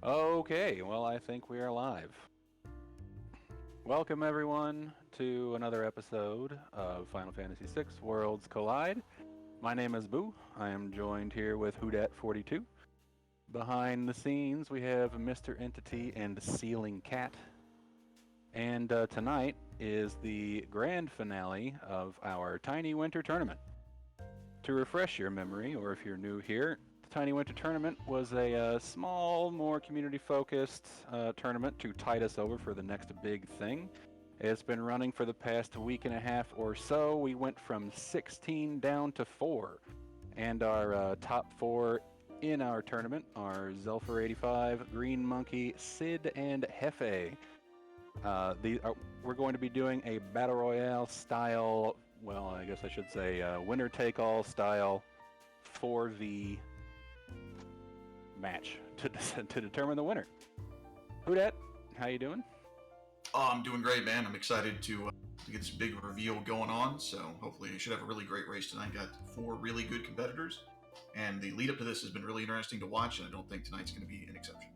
Okay, well, I think we are live. Welcome, everyone, to another episode of Final Fantasy VI Worlds Collide. My name is Boo. I am joined here with Whodat42. Behind the scenes, we have Mr. Entity and Ceiling Cat. And tonight is the grand finale of our Tiny Winter Tournament. To refresh your memory, or if you're new here, the Tiny Winter Tournament was a small, more community-focused tournament to tide us over for the next big thing. It's been running for the past week and a half or so. We went from 16 down to 4. And our top 4 in our tournament are Zelfer85, Green Monkey, Sid, and Hefe. We're going to be doing a Battle Royale style, well, I guess I should say winner-take-all style 4v match to determine the winner. Whodat, how you doing? Oh, I'm doing great, man. I'm excited to get this big reveal going on, so hopefully we should have a really great race tonight. Got 4 really good competitors, and the lead up to this has been really interesting to watch, and I don't think tonight's going to be an exception.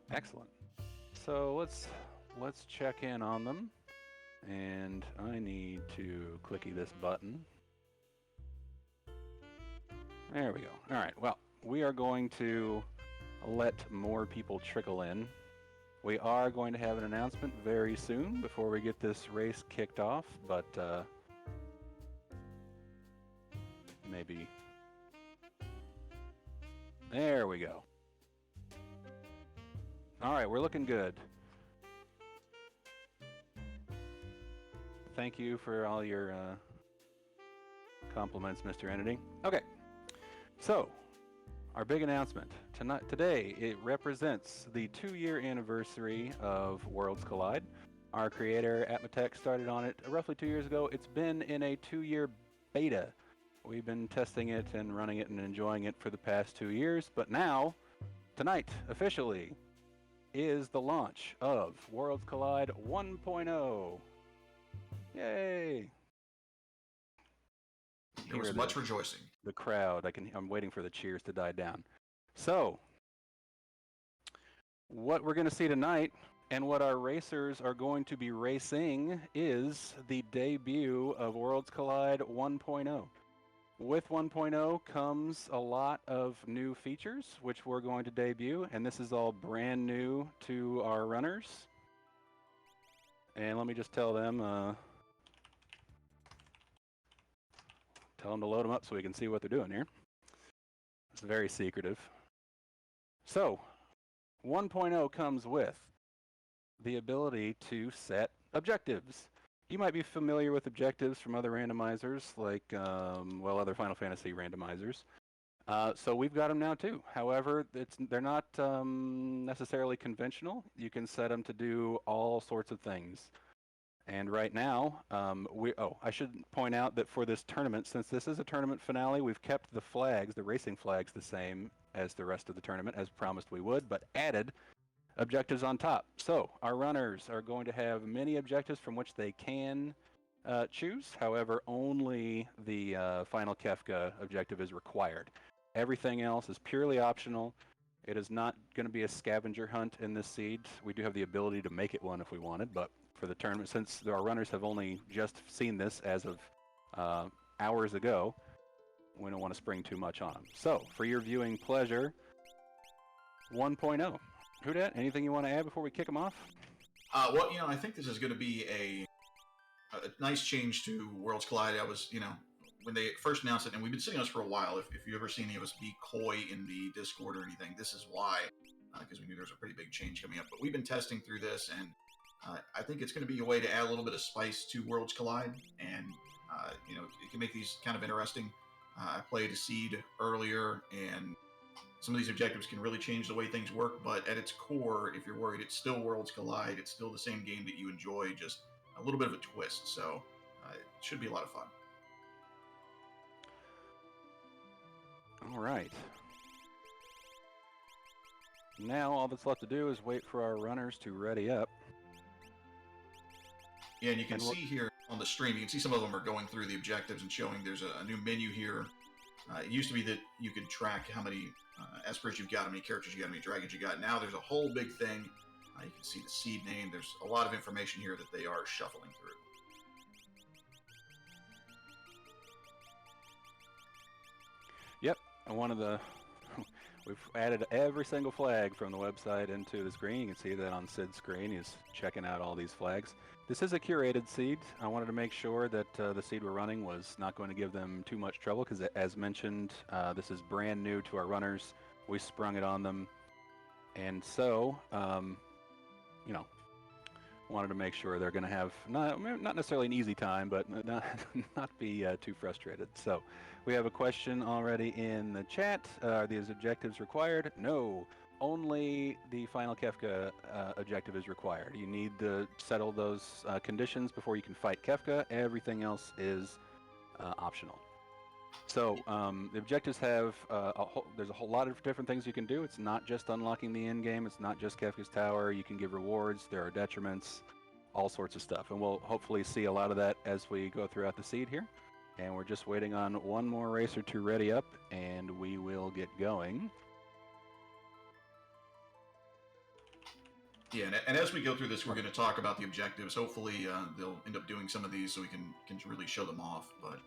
Excellent. So let's check in on them, and I need to clicky this button. There we go. All right, well, we are going to let more people trickle in. We are going to have an announcement very soon before we get this race kicked off, but maybe... There we go. All right, we're looking good. Thank you for all your compliments, Mr. Entity. Okay, so our big announcement today, it represents the 2-year anniversary of Worlds Collide. Our creator, Atmotech, started on it roughly 2 years ago. It's been in a 2-year beta. We've been testing it and running it and enjoying it for the past 2 years, but now, tonight, officially, is the launch of Worlds Collide 1.0. Yay! There was much rejoicing. The crowd. I'm waiting for the cheers to die down. So, what we're going to see tonight, and what our racers are going to be racing, is the debut of Worlds Collide 1.0. With 1.0 comes a lot of new features, which we're going to debut, and this is all brand new to our runners. And let me just tell them to load them up so we can see what they're doing here. It's very secretive. So, 1.0 comes with the ability to set objectives. You might be familiar with objectives from other randomizers, like, other Final Fantasy randomizers. So we've got them now too. However, they're not necessarily conventional. You can set them to do all sorts of things. And right now, I should point out that for this tournament, since this is a tournament finale, we've kept the flags, the racing flags, the same as the rest of the tournament, as promised we would, but added objectives on top. So our runners are going to have many objectives from which they can choose. However, only the final Kefka objective is required. Everything else is purely optional. It is not going to be a scavenger hunt in this seed. We do have the ability to make it one if we wanted, but for the tournament, since our runners have only just seen this as of hours ago, we don't want to spring too much on them. So, for your viewing pleasure, 1.0. Whodat, anything you want to add before we kick them off? I think this is going to be a nice change to Worlds Collide. I was, when they first announced it, and we've been seeing this for a while, if you've ever seen any of us be coy in the Discord or anything, this is why, because we knew there was a pretty big change coming up. But we've been testing through this, and I think it's going to be a way to add a little bit of spice to Worlds Collide, and, it can make these kind of interesting. I played a seed earlier, and some of these objectives can really change the way things work, but at its core, if you're worried, it's still Worlds Collide. It's still the same game that you enjoy, just a little bit of a twist. So it should be a lot of fun. All right. Now all that's left to do is wait for our runners to ready up. Yeah, and you can see here on the stream, you can see some of them are going through the objectives and showing there's a new menu here It used to be that you could track how many espers you've got, how many characters you got, how many dragons you got. Now there's a whole big thing. You can see the seed name. There's a lot of information here that they are shuffling through. Yep, and one of the we've added every single flag from the website into the screen. You can see that on Sid's screen. He's checking out all these flags. This is a curated seed. I wanted to make sure that the seed we're running was not going to give them too much trouble because, as mentioned, this is brand new to our runners. We sprung it on them, and so you know, wanted to make sure they're going to have not necessarily an easy time, but not be too frustrated. So we have a question already in the chat. Are these objectives required? No. Only the final Kefka objective is required. You need to settle those conditions before you can fight Kefka. Everything else is optional. So the objectives have there's a whole lot of different things you can do. It's not just unlocking the end game. It's not just Kefka's Tower. You can give rewards. There are detriments, all sorts of stuff. And we'll hopefully see a lot of that as we go throughout the seed here. And we're just waiting on one more racer to ready up, and we will get going. Yeah, and as we go through this, we're going to talk about the objectives. Hopefully, they'll end up doing some of these so we can really show them off. But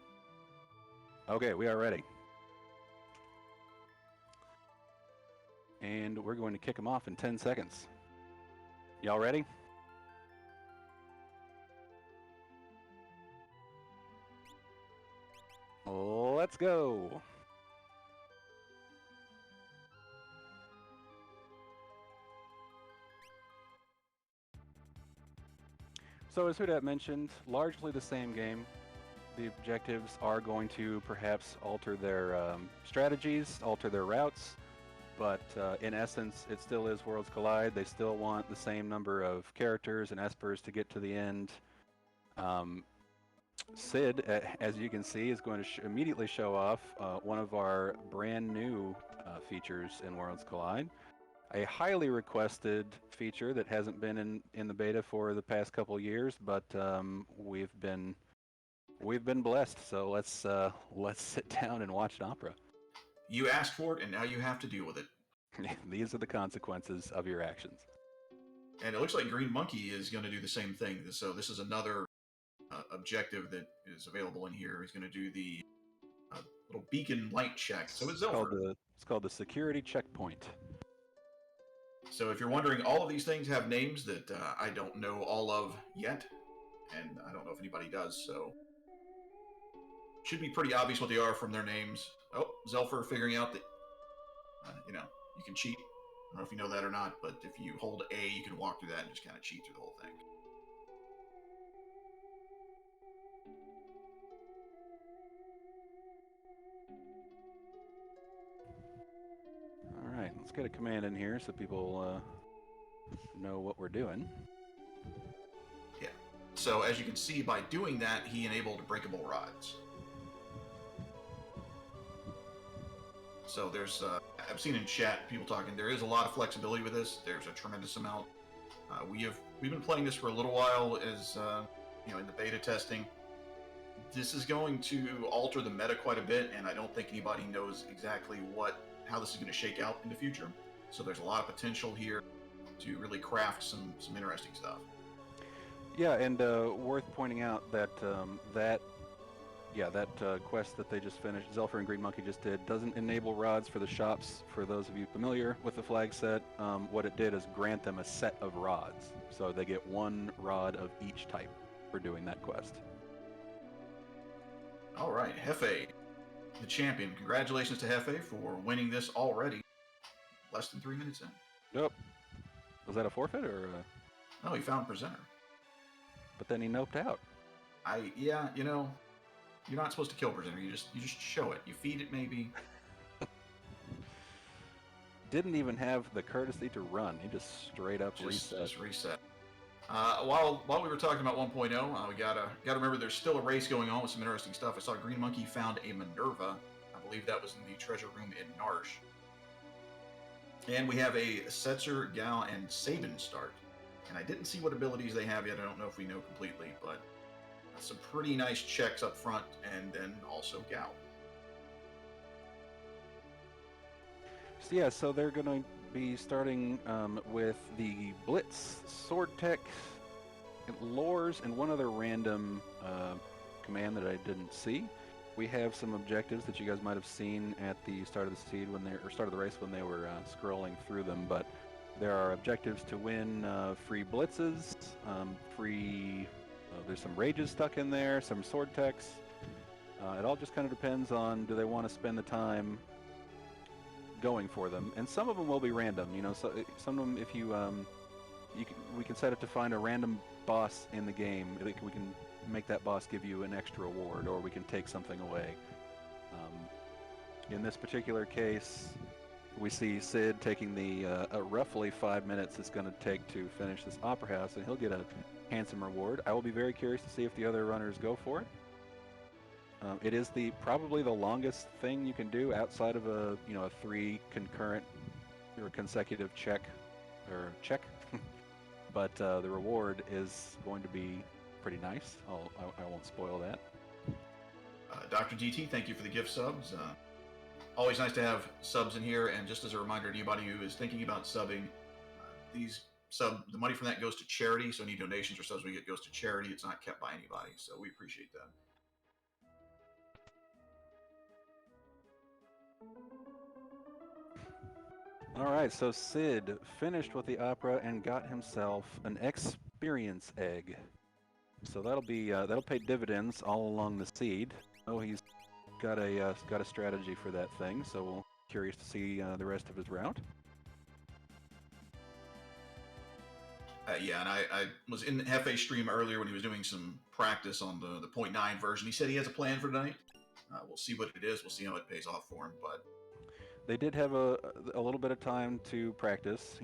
okay, we are ready. And we're going to kick them off in 10 seconds. Y'all ready? Let's go. So as Hudat mentioned, largely the same game. The objectives are going to perhaps alter their strategies, alter their routes, but in essence, it still is Worlds Collide. They still want the same number of characters and espers to get to the end. Sid, as you can see, is going to immediately show off one of our brand new features in Worlds Collide. A highly requested feature that hasn't been in the beta for the past couple of years, but we've been blessed. So let's sit down and watch an opera. You asked for it, and now you have to deal with it. These are the consequences of your actions. And it looks like Green Monkey is going to do the same thing. So this is another objective that is available in here. He's going to do the little beacon light check. So it's called the security checkpoint. So if you're wondering, all of these things have names that I don't know all of yet, and I don't know if anybody does, so it should be pretty obvious what they are from their names. Oh, Zelfer figuring out that, you can cheat. I don't know if you know that or not, but if you hold A, you can walk through that and just kind of cheat through the whole thing. All right, let's get a command in here so people know what we're doing. Yeah. So as you can see, by doing that, he enabled breakable rods. So there's, I've seen in chat people talking, there is a lot of flexibility with this. There's a tremendous amount. We've been playing this for a little while as, in the beta testing. This is going to alter the meta quite a bit, and I don't think anybody knows exactly how this is going to shake out in the future. So there's a lot of potential here to really craft some interesting stuff. Yeah, and worth pointing out that that quest that they just finished, Zelfer and Green Monkey just did, doesn't enable rods for the shops. For those of you familiar with the flag set, what it did is grant them a set of rods. So they get one rod of each type for doing that quest. All right, Hefe, the champion. Congratulations to Hefe for winning this already. Less than 3 minutes in. Nope. Was that a forfeit or? No, he found presenter. But then he noped out. You're not supposed to kill presenter. You just show it. You feed it maybe. Didn't even have the courtesy to run. He just straight up reset. Just reset. While we were talking about 1.0, we gotta remember there's still a race going on with some interesting stuff. I saw Green Monkey found a Minerva. I believe that was in the treasure room in Narsh. And we have a Setzer, Gal, and Sabin start. And I didn't see what abilities they have yet. I don't know if we know completely, but some pretty nice checks up front, and then also Gal. yeah, so they're going to be starting with the Blitz, Sword Tech, Lores, and one other random command that I didn't see. We have some objectives that you guys might have seen at the start of the seed start of the race when they were scrolling through them. But there are objectives to win free blitzes, free. There's some rages stuck in there, some sword techs. It all just kind of depends on do they want to spend the time going for them, and some of them will be random. You know, so some of them, if you we can set it to find a random boss in the game. We can make that boss give you an extra reward, or we can take something away. In this particular case, we see Sid taking the roughly 5 minutes it's going to take to finish this Opera House, and he'll get a handsome reward. I will be very curious to see if the other runners go for it. It is probably the longest thing you can do outside of a 3 concurrent or consecutive check, but the reward is going to be pretty nice. I won't spoil that. Dr. DT, thank you for the gift subs. Always nice to have subs in here, and just as a reminder to anybody who is thinking about subbing, the money from that goes to charity, so any donations or subs we get goes to charity. It's not kept by anybody, so we appreciate that. All right, so Sid finished with the opera and got himself an experience egg. So that'll pay dividends all along the seed. Oh, he's got a strategy for that thing, so we'll be curious to see the rest of his route. Yeah, and I was in Hefe's stream earlier when he was doing some practice on the 0.9 version. He said he has a plan for tonight. We'll see what it is. We'll see how it pays off for him, but they did have a little bit of time to practice,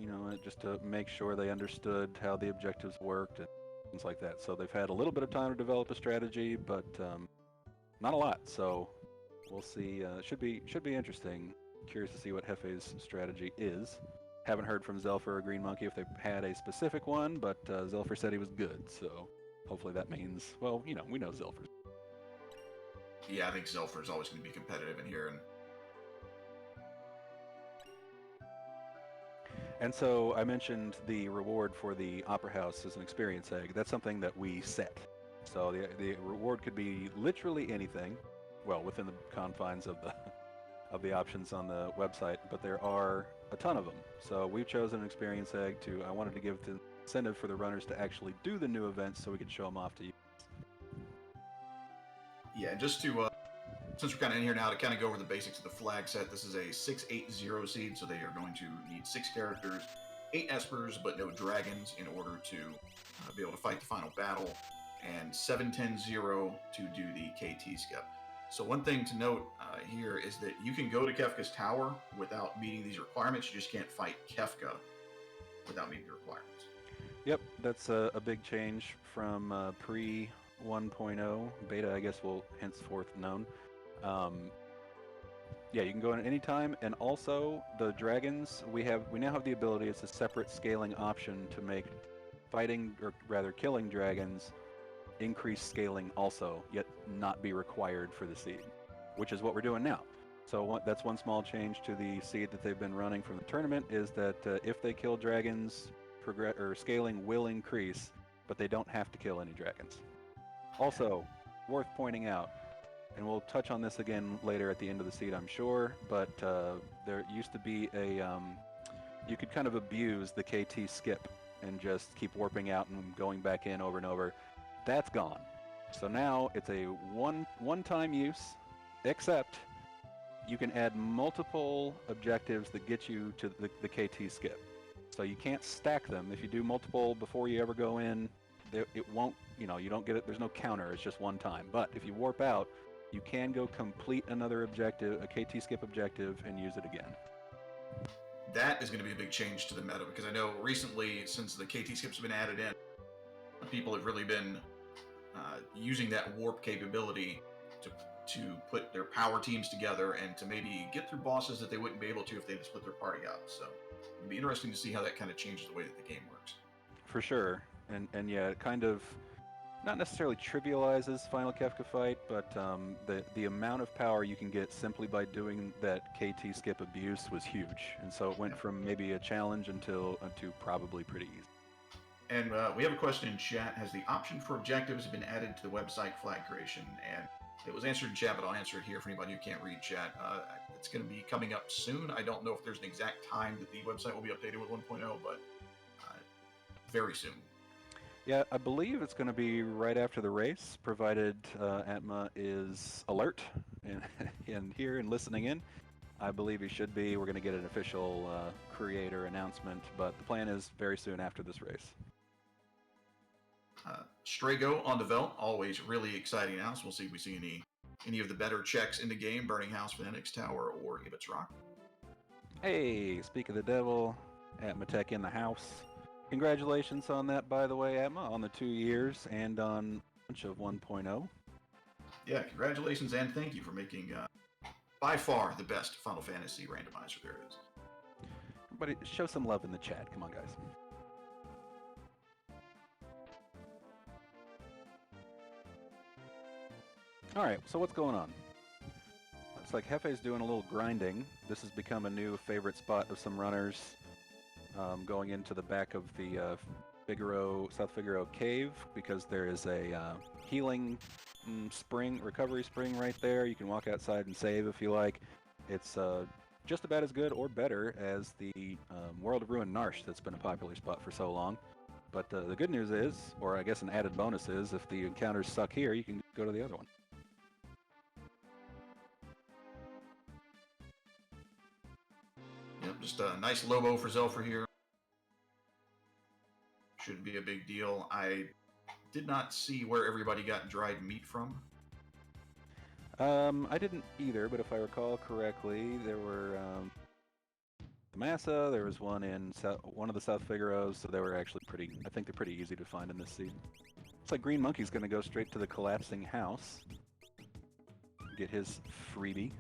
just to make sure they understood how the objectives worked and things like that. So they've had a little bit of time to develop a strategy, but not a lot. So we'll see. Should be interesting. Curious to see what Hefe's strategy is. Haven't heard from Zelfer or Green Monkey if they had a specific one, but Zelfer said he was good. So hopefully that means, well, we know Zelfer. Yeah, I think Zelfer is always going to be competitive in here, And so I mentioned the reward for the Opera House as an experience egg. That's something that we set. So the reward could be literally anything, well, within the confines of the options on the website, but there are a ton of them. So we've chosen an experience egg I wanted to give the incentive for the runners to actually do the new events so we could show them off to you. Yeah, just to since we're kind of in here now to kind of go over the basics of the flag set, this is a 680 seed, so they are going to need 6 characters, 8 espers, but no dragons in order to be able to fight the final battle, and 710-0 to do the KT skip. So one thing to note here is that you can go to Kefka's Tower without meeting these requirements. You just can't fight Kefka without meeting the requirements. Yep, that's a big change from pre 1.0. Beta, I guess, will henceforth known. Yeah, you can go in any time, and also the dragons, we now have the ability, it's a separate scaling option to make fighting, or rather killing dragons, increase scaling also, yet not be required for the seed, which is what we're doing now. So that's one small change to the seed that they've been running from the tournament, is that if they kill dragons, scaling will increase, but they don't have to kill any dragons. Also, worth pointing out, and we'll touch on this again later at the end of the seed, I'm sure, but there used to be you could kind of abuse the KT skip and just keep warping out and going back in over and over. That's gone. So now it's a one-time use, except you can add multiple objectives that get you to the KT skip. So you can't stack them. If you do multiple before you ever go in, it won't, you don't get it. There's no counter. It's just one time. But if you warp out, you can go complete another objective, a KT skip objective, and use it again. That is going to be a big change to the meta, because I know recently, since the KT skips have been added in, people have really been using that warp capability to put their power teams together and to maybe get through bosses that they wouldn't be able to if they had split their party up. So it'd be interesting to see how that kind of changes the way that the game works. For sure. And yeah, it kind of, not necessarily trivializes Final Kefka fight, but the amount of power you can get simply by doing that KT skip abuse was huge, and so it went Yep. from maybe a challenge until to probably pretty easy. And we have a question in chat. Has the option for objectives been added to the website flag creation? And it was answered in chat, but I'll answer it here for anybody who can't read chat. It's going to be coming up soon. I don't know if there's an exact time that the website will be updated with 1.0, but very soon. Yeah, I believe it's going to be right after the race, provided Atma is alert and here and listening in. I believe he should be. We're going to get an official creator announcement, but the plan is very soon after this race. Strago on the Velt, always really exciting now. So we'll see if we see any of the better checks in the game. Burning House, Phoenix Tower, or Ibbot's Rock. Hey, speak of the devil, Atma Tech in the house. Congratulations on that, by the way, Atma, on the 2 years and on launch of 1.0. Yeah, congratulations and thank you for making by far the best Final Fantasy randomizer there is. Everybody, show some love in the chat. Come on, guys. All right, so what's going on? Looks like Hefe's doing a little grinding. This has become a new favorite spot of some runners, going into the back of the South Figaro cave, because there is a healing spring, recovery spring right there. You can walk outside and save if you like. It's just about as good or better as the World of Ruin Narsh that's been a popular spot for so long. But the good news is, or I guess an added bonus is, if the encounters suck here, you can go to the other one. Yep, just a nice Lobo for Zelfer here. Shouldn't be a big deal. I did not see where everybody got dried meat from. I didn't either, but if I recall correctly, there were the Massa, there was one in one of the South Figaros, so they were actually I think they're pretty easy to find in this seed. Looks like Green Monkey's going to go straight to the collapsing house, get his freebie.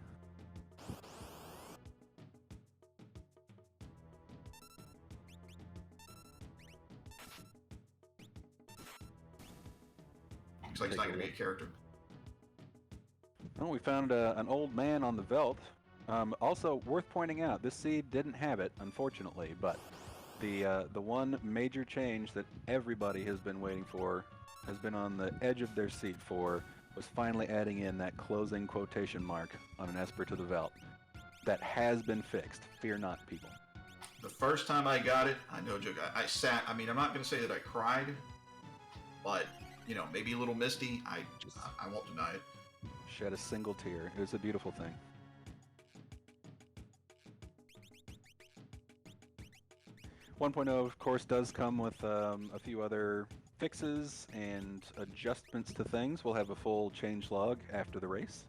Looks like he's not going to be a character. Oh, we found an old man on the Velt. Also, worth pointing out, this seed didn't have it, unfortunately, but the one major change that everybody has been waiting for, has been on the edge of their seat for, was finally adding in that closing quotation mark on an Esper to the Velt. That has been fixed. Fear not, people. The first time I got it, I no joke, I sat, I mean, I'm not going to say that I cried, but, you know, maybe a little misty. I won't deny it. Shed a single tear. It was a beautiful thing. One of course, does come with a few other fixes and adjustments to things. We'll have a full change log after the race.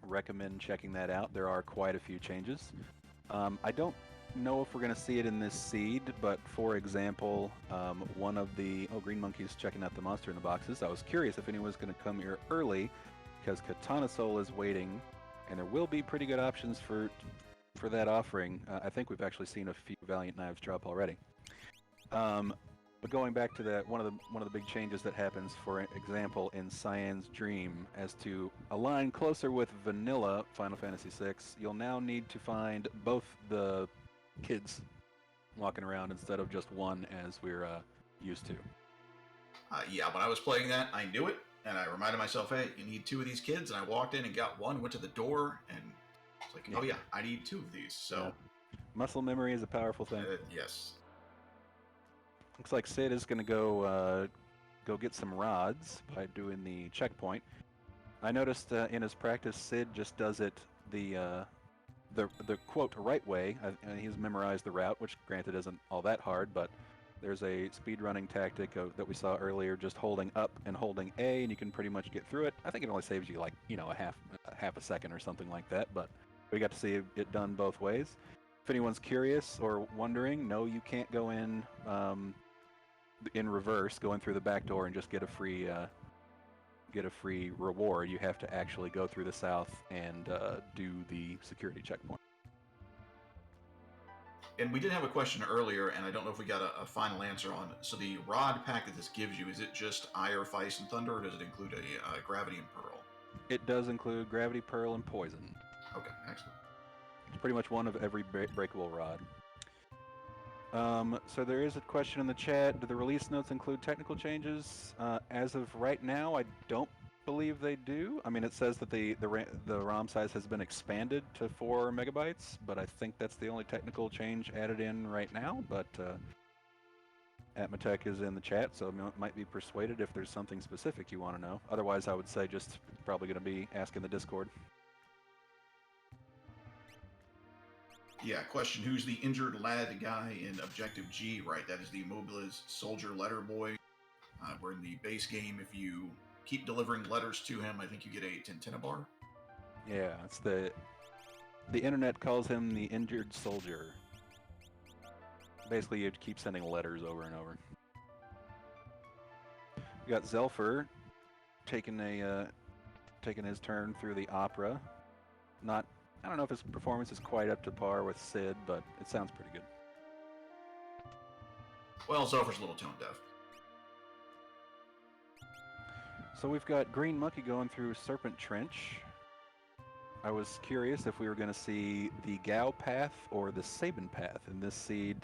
Recommend checking that out. There are quite a few changes. I don't know if we're going to see it in this seed, but for example, one of the... Oh, Green Monkey's checking out the monster in the boxes. I was curious if anyone's going to come here early, because Katana Soul is waiting, and there will be pretty good options for that offering. I think we've actually seen a few Valiant Knives drop already. But going back to that, one of the big changes that happens, for example, in Cyan's Dream, as to align closer with vanilla Final Fantasy VI, you'll now need to find both the kids walking around instead of just one, as we're used to. Yeah, when I was playing that, I knew it, and I reminded myself, hey, you need 2 of these kids, and I walked in and got one, went to the door, and it's like, oh yeah, I need 2 of these. So yeah. Muscle memory is a powerful thing. Yes. Looks like Sid is going to go get some rods by doing the checkpoint. I noticed in his practice, Sid just does it the quote right way. He's memorized the route, which granted isn't all that hard, but there's a speedrunning tactic that we saw earlier, just holding up and holding A, and you can pretty much get through it. I think it only saves you like, you know, a half a second or something like that, but we got to see it done both ways. If anyone's curious or wondering, no, you can't go in reverse, going through the back door and just get a free reward. You have to actually go through the south and do the security checkpoint. And we did have a question earlier, and I don't know if we got a final answer on. So the rod pack that this gives you, is it just Ire, Ice, and Thunder, or does it include a Gravity and Pearl? It does include Gravity, Pearl, and Poison. Okay, excellent. It's pretty much one of every breakable rod. So there is a question in the chat. Do the release notes include technical changes? As of right now, I don't believe they do. I mean, it says that the ROM size has been expanded to 4 megabytes, but I think that's the only technical change added in right now. But Atmatech is in the chat, so might be persuaded if there's something specific you want to know. Otherwise, I would say just probably going to be asking the Discord. Yeah, question, who's the injured lad guy in Objective G? Right, that is the Mobiliz Soldier Letter Boy. Where in the base game, if you keep delivering letters to him, I think you get a Tintinabar. Yeah, it's the internet calls him the injured soldier. Basically, you'd keep sending letters over and over. We got Zelfer taking his turn through the opera. I don't know if his performance is quite up to par with Sid, but it sounds pretty good. Well, Zelfer's a little tone deaf. So we've got Green Monkey going through Serpent Trench. I was curious if we were going to see the Gao path or the Sabin path in this seed.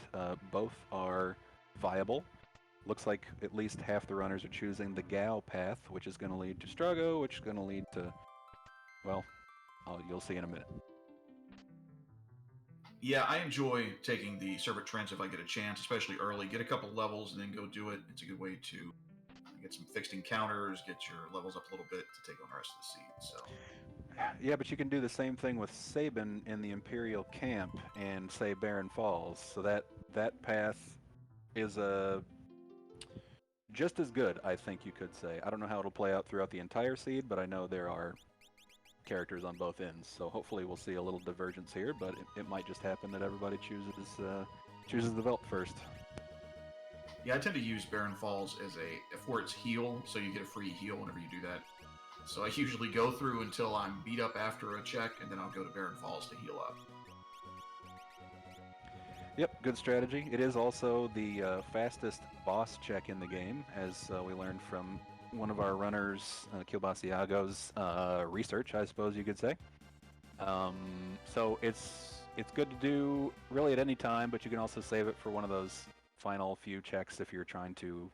Both are viable. Looks like at least half the runners are choosing the Gao path, which is going to lead to Strago, which is going to lead to, well, you'll see in a minute. Yeah, I enjoy taking the Serpent Trench if I get a chance, especially early. Get a couple levels and then go do it. It's a good way to get some fixed encounters, get your levels up a little bit to take on the rest of the seed. So. Yeah, but you can do the same thing with Sabin in the Imperial camp and say Barren Falls. So that path is just as good, I think you could say. I don't know how it'll play out throughout the entire seed, but I know there are characters on both ends. So hopefully we'll see a little divergence here, but it might just happen that everybody chooses the Velt first. Yeah, I tend to use Barren Falls as for its heal, so you get a free heal whenever you do that. So I usually go through until I'm beat up after a check, and then I'll go to Barren Falls to heal up. Yep, good strategy. It is also the fastest boss check in the game, as we learned from one of our runners, Kilbasiago's research, I suppose you could say. So it's good to do really at any time, but you can also save it for one of those final few checks if you're trying to,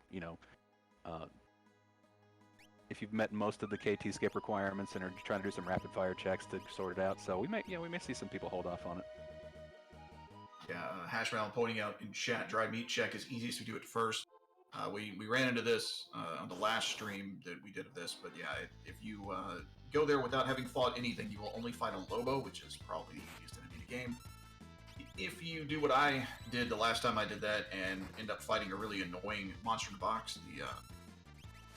if you've met most of the KT skip requirements and are trying to do some rapid fire checks to sort it out. So we may see some people hold off on it. Yeah, Hashmallow pointing out in chat, dry meat check is easiest to do it first. We ran into this on the last stream that we did of this, but yeah, if you go there without having fought anything, you will only fight a Lobo, which is probably the easiest enemy in the game. If you do what I did the last time I did that and end up fighting a really annoying monster in the box,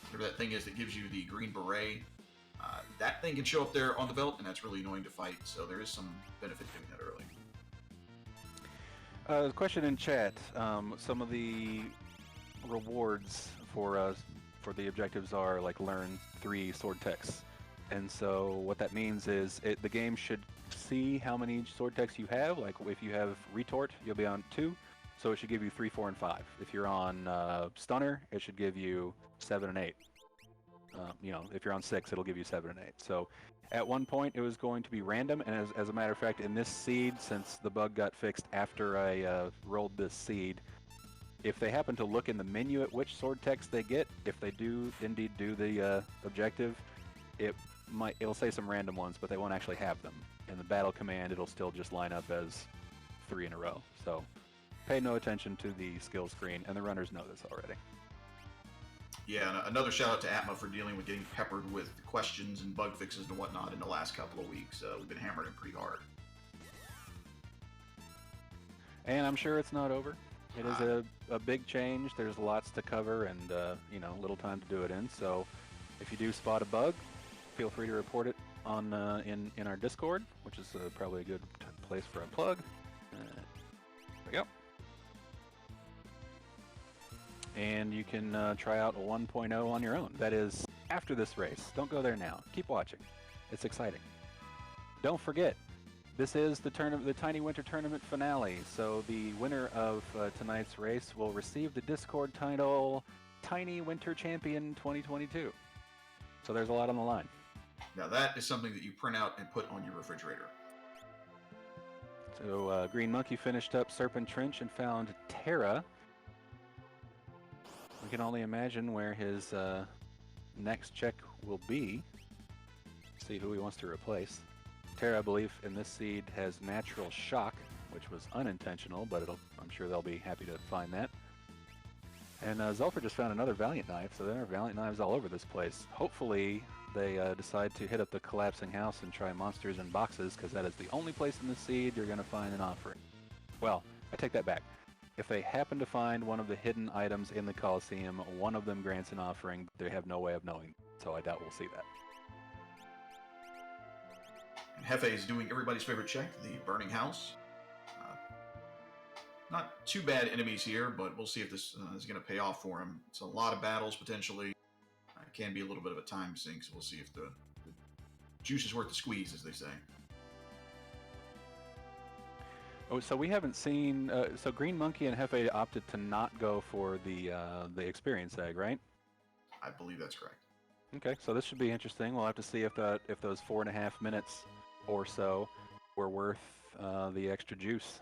whatever that thing is that gives you the green beret, that thing can show up there on the belt, and that's really annoying to fight, so there is some benefit to doing that early. Question in chat, some of the rewards for the objectives are like learn 3 sword techs, and so what that means is the game should see how many sword techs you have. Like if you have retort, you'll be on 2, so it should give you 3, 4, and 5. If you're on stunner, it should give you 7 and 8. If you're on 6, it'll give you 7 and 8. So at one point it was going to be random, and as a matter of fact, in this seed, since the bug got fixed after I rolled this seed, if they happen to look in the menu at which sword techs they get, if they do indeed do the objective, it'll say some random ones, but they won't actually have them. In the battle command, it'll still just line up as 3 in a row. So pay no attention to the skill screen, and the runners know this already. Yeah, and another shout out to Atma for dealing with getting peppered with questions and bug fixes and whatnot in the last couple of weeks. We've been hammering him pretty hard. And I'm sure it's not over. It is a big change. There's lots to cover and little time to do it in. So if you do spot a bug, feel free to report it on in our Discord, which is probably a good place for a plug. There we go. And you can try out a 1.0 on your own. That is after this race. Don't go there now. Keep watching. It's exciting. Don't forget, This is the Tiny Winter Tournament finale. So the winner of tonight's race will receive the Discord title Tiny Winter Champion 2022. So there's a lot on the line. Now that is something that you print out and put on your refrigerator. So Green Monkey finished up Serpent Trench and found Terra. We can only imagine where his next check will be. See who he wants to replace. Terra, I believe, in this seed has Natural Shock, which was unintentional, but I'm sure they'll be happy to find that. And Zulfer just found another Valiant Knife, so there are Valiant Knives all over this place. Hopefully, they decide to hit up the Collapsing House and try Monsters in Boxes, because that is the only place in the seed you're going to find an offering. Well, I take that back. If they happen to find one of the hidden items in the Coliseum, one of them grants an offering, but they have no way of knowing, so I doubt we'll see that. Hefe is doing everybody's favorite check, the Burning House. Not too bad enemies here, but we'll see if this is going to pay off for him. It's a lot of battles, potentially. It can be a little bit of a time sink, so we'll see if the juice is worth the squeeze, as they say. Oh, so we haven't seen... so Green Monkey and Hefe opted to not go for the Experience Egg, right? I believe that's correct. Okay, so this should be interesting. We'll have to see if those 4.5 minutes or so were worth the extra juice.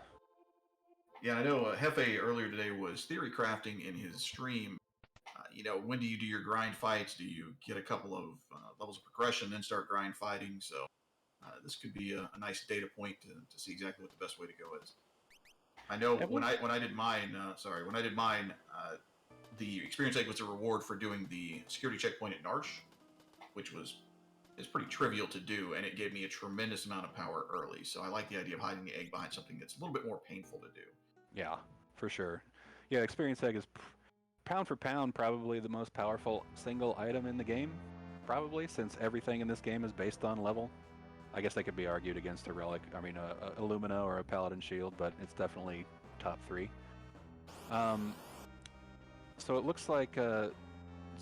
Yeah, I know Hefe earlier today was theory crafting in his stream. When do you do your grind fights? Do you get a couple of levels of progression, then start grind fighting? So this could be a nice data point to see exactly what the best way to go is. I know when I did mine, the Experience Egg was a reward for doing the security checkpoint at Narsh, which is pretty trivial to do, and it gave me a tremendous amount of power early. So I like the idea of hiding the egg behind something that's a little bit more painful to do. Yeah, for sure. Yeah, Experience Egg is pound for pound probably the most powerful single item in the game, probably, since everything in this game is based on level. I guess that could be argued against a relic, a Illumina or a Paladin Shield, but it's definitely top 3. So it looks like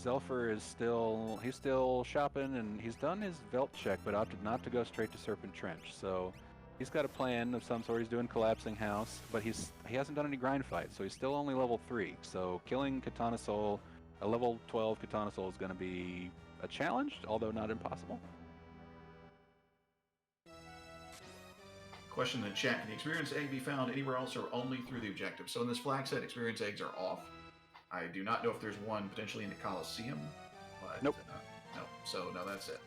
Zelfer is still shopping, and he's done his Velt check, but opted not to go straight to Serpent Trench. So he's got a plan of some sort. He's doing Collapsing House, but he hasn't done any grind fights, so he's still only level 3. So killing Katana Soul, a level 12 Katana Soul, is going to be a challenge, although not impossible. Question in the chat: can the Experience Egg be found anywhere else or only through the objective? So in this flag set, Experience Eggs are off. I do not know if there's one potentially in the Coliseum. But, nope. No. So no, that's it.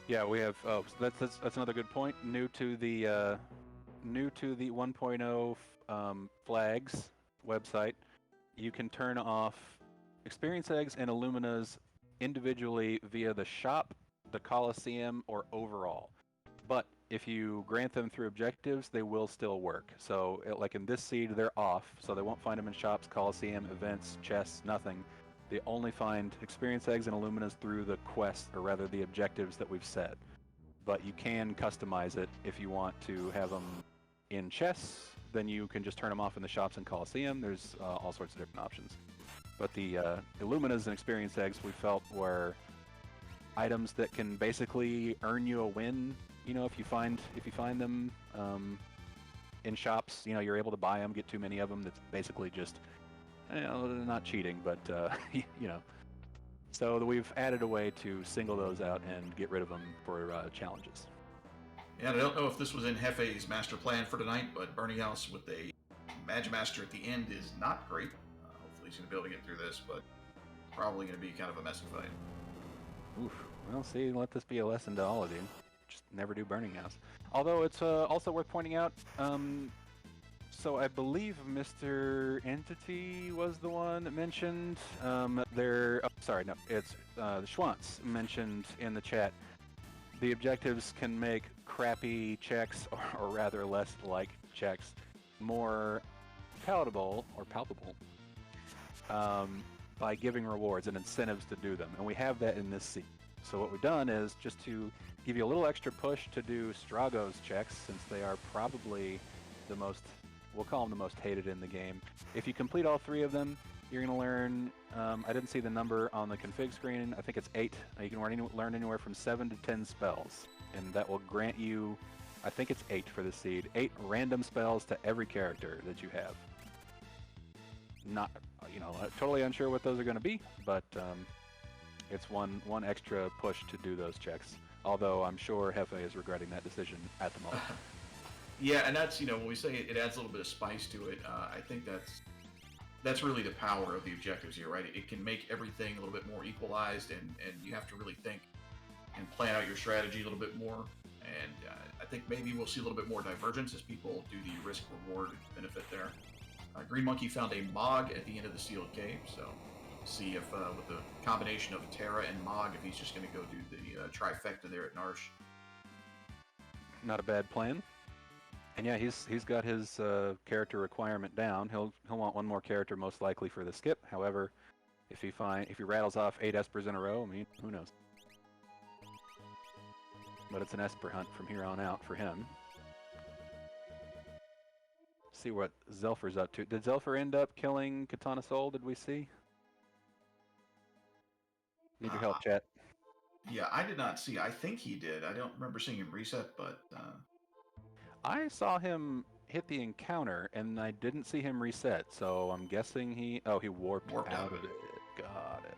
Yeah, we have. Oh, so that's another good point. New to the 1.0 flags website, you can turn off Experience Eggs and Illuminas individually via the shop, the Coliseum, or overall. But if you grant them through objectives, they will still work. So, like in this seed, they're off, so they won't find them in shops, Coliseum, events, chests, nothing. They only find Experience Eggs and Illuminas through the quests, or rather the objectives that we've set. But you can customize it if you want to have them in chests, then you can just turn them off in the shops and Coliseum. There's all sorts of different options. But the Illuminas and Experience Eggs we felt were items that can basically earn you a win. If you find them in shops, you're able to buy them, get too many of them. That's basically just, not cheating, but So we've added a way to single those out and get rid of them for challenges. Yeah, I don't know if this was in Hefe's master plan for tonight, but Burning House with a Magimaster at the end is not great. Hopefully he's going to be able to get through this, but probably going to be kind of a messy fight. Oof. Well, see, let this be a lesson to all of you. Just never do Burning House. Although it's also worth pointing out, so I believe Mr. Entity was the one that mentioned, it's Schwantz mentioned in the chat, the objectives can make crappy checks, or rather less like checks, more palatable, or palpable, by giving rewards and incentives to do them. And we have that in this seed. So what we've done is just to give you a little extra push to do Strago's checks, since they are probably the most, we'll call them the most hated in the game. If you complete all 3 of them, you're going to learn, I didn't see the number on the config screen, I think it's 8. You can learn anywhere from 7 to 10 spells, and that will grant you I think it's 8 for the seed. 8 random spells to every character that you have. Not, totally unsure what those are going to be, but it's one extra push to do those checks. Although I'm sure Hefe is regretting that decision at the moment. Yeah, and that's, when we say it adds a little bit of spice to it, I think that's really the power of the objectives here, right? It can make everything a little bit more equalized, and you have to really think and plan out your strategy a little bit more. And I think maybe we'll see a little bit more divergence as people do the risk-reward benefit there. Green Monkey found a Mog at the end of the sealed cave, so see if with the combination of Terra and Mog, if he's just going to go do the trifecta there at Narsh. Not a bad plan. And yeah, he's got his character requirement down. He'll want one more character most likely for the skip. However, if he rattles off 8 Espers in a row, I mean, who knows? But it's an Esper hunt from here on out for him. See what Zelfer's up to. Did Zelfer end up killing Katana Soul? Did we see? Need your help, chat. Yeah, I did not see. I think he did. I don't remember seeing him reset, but I saw him hit the encounter, and I didn't see him reset. So I'm guessing he warped out of it. Got it.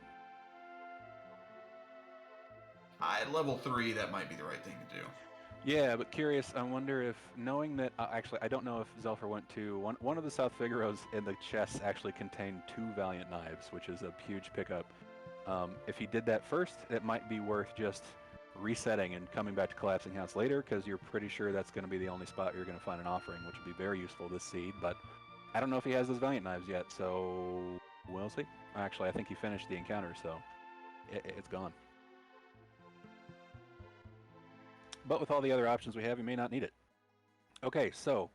At level 3, that might be the right thing to do. Yeah, but curious, I wonder if, knowing that, actually, I don't know if Zelfer went to, one of the South Figaros in the chest actually contained 2 Valiant Knives, which is a huge pickup. If he did that first, it might be worth just resetting and coming back to Collapsing House later, because you're pretty sure that's going to be the only spot you're going to find an offering, which would be very useful this seed, but I don't know if he has those Valiant Knives yet, so we'll see. Actually, I think he finished the encounter, so it's gone. But with all the other options we have, you may not need it. Okay, so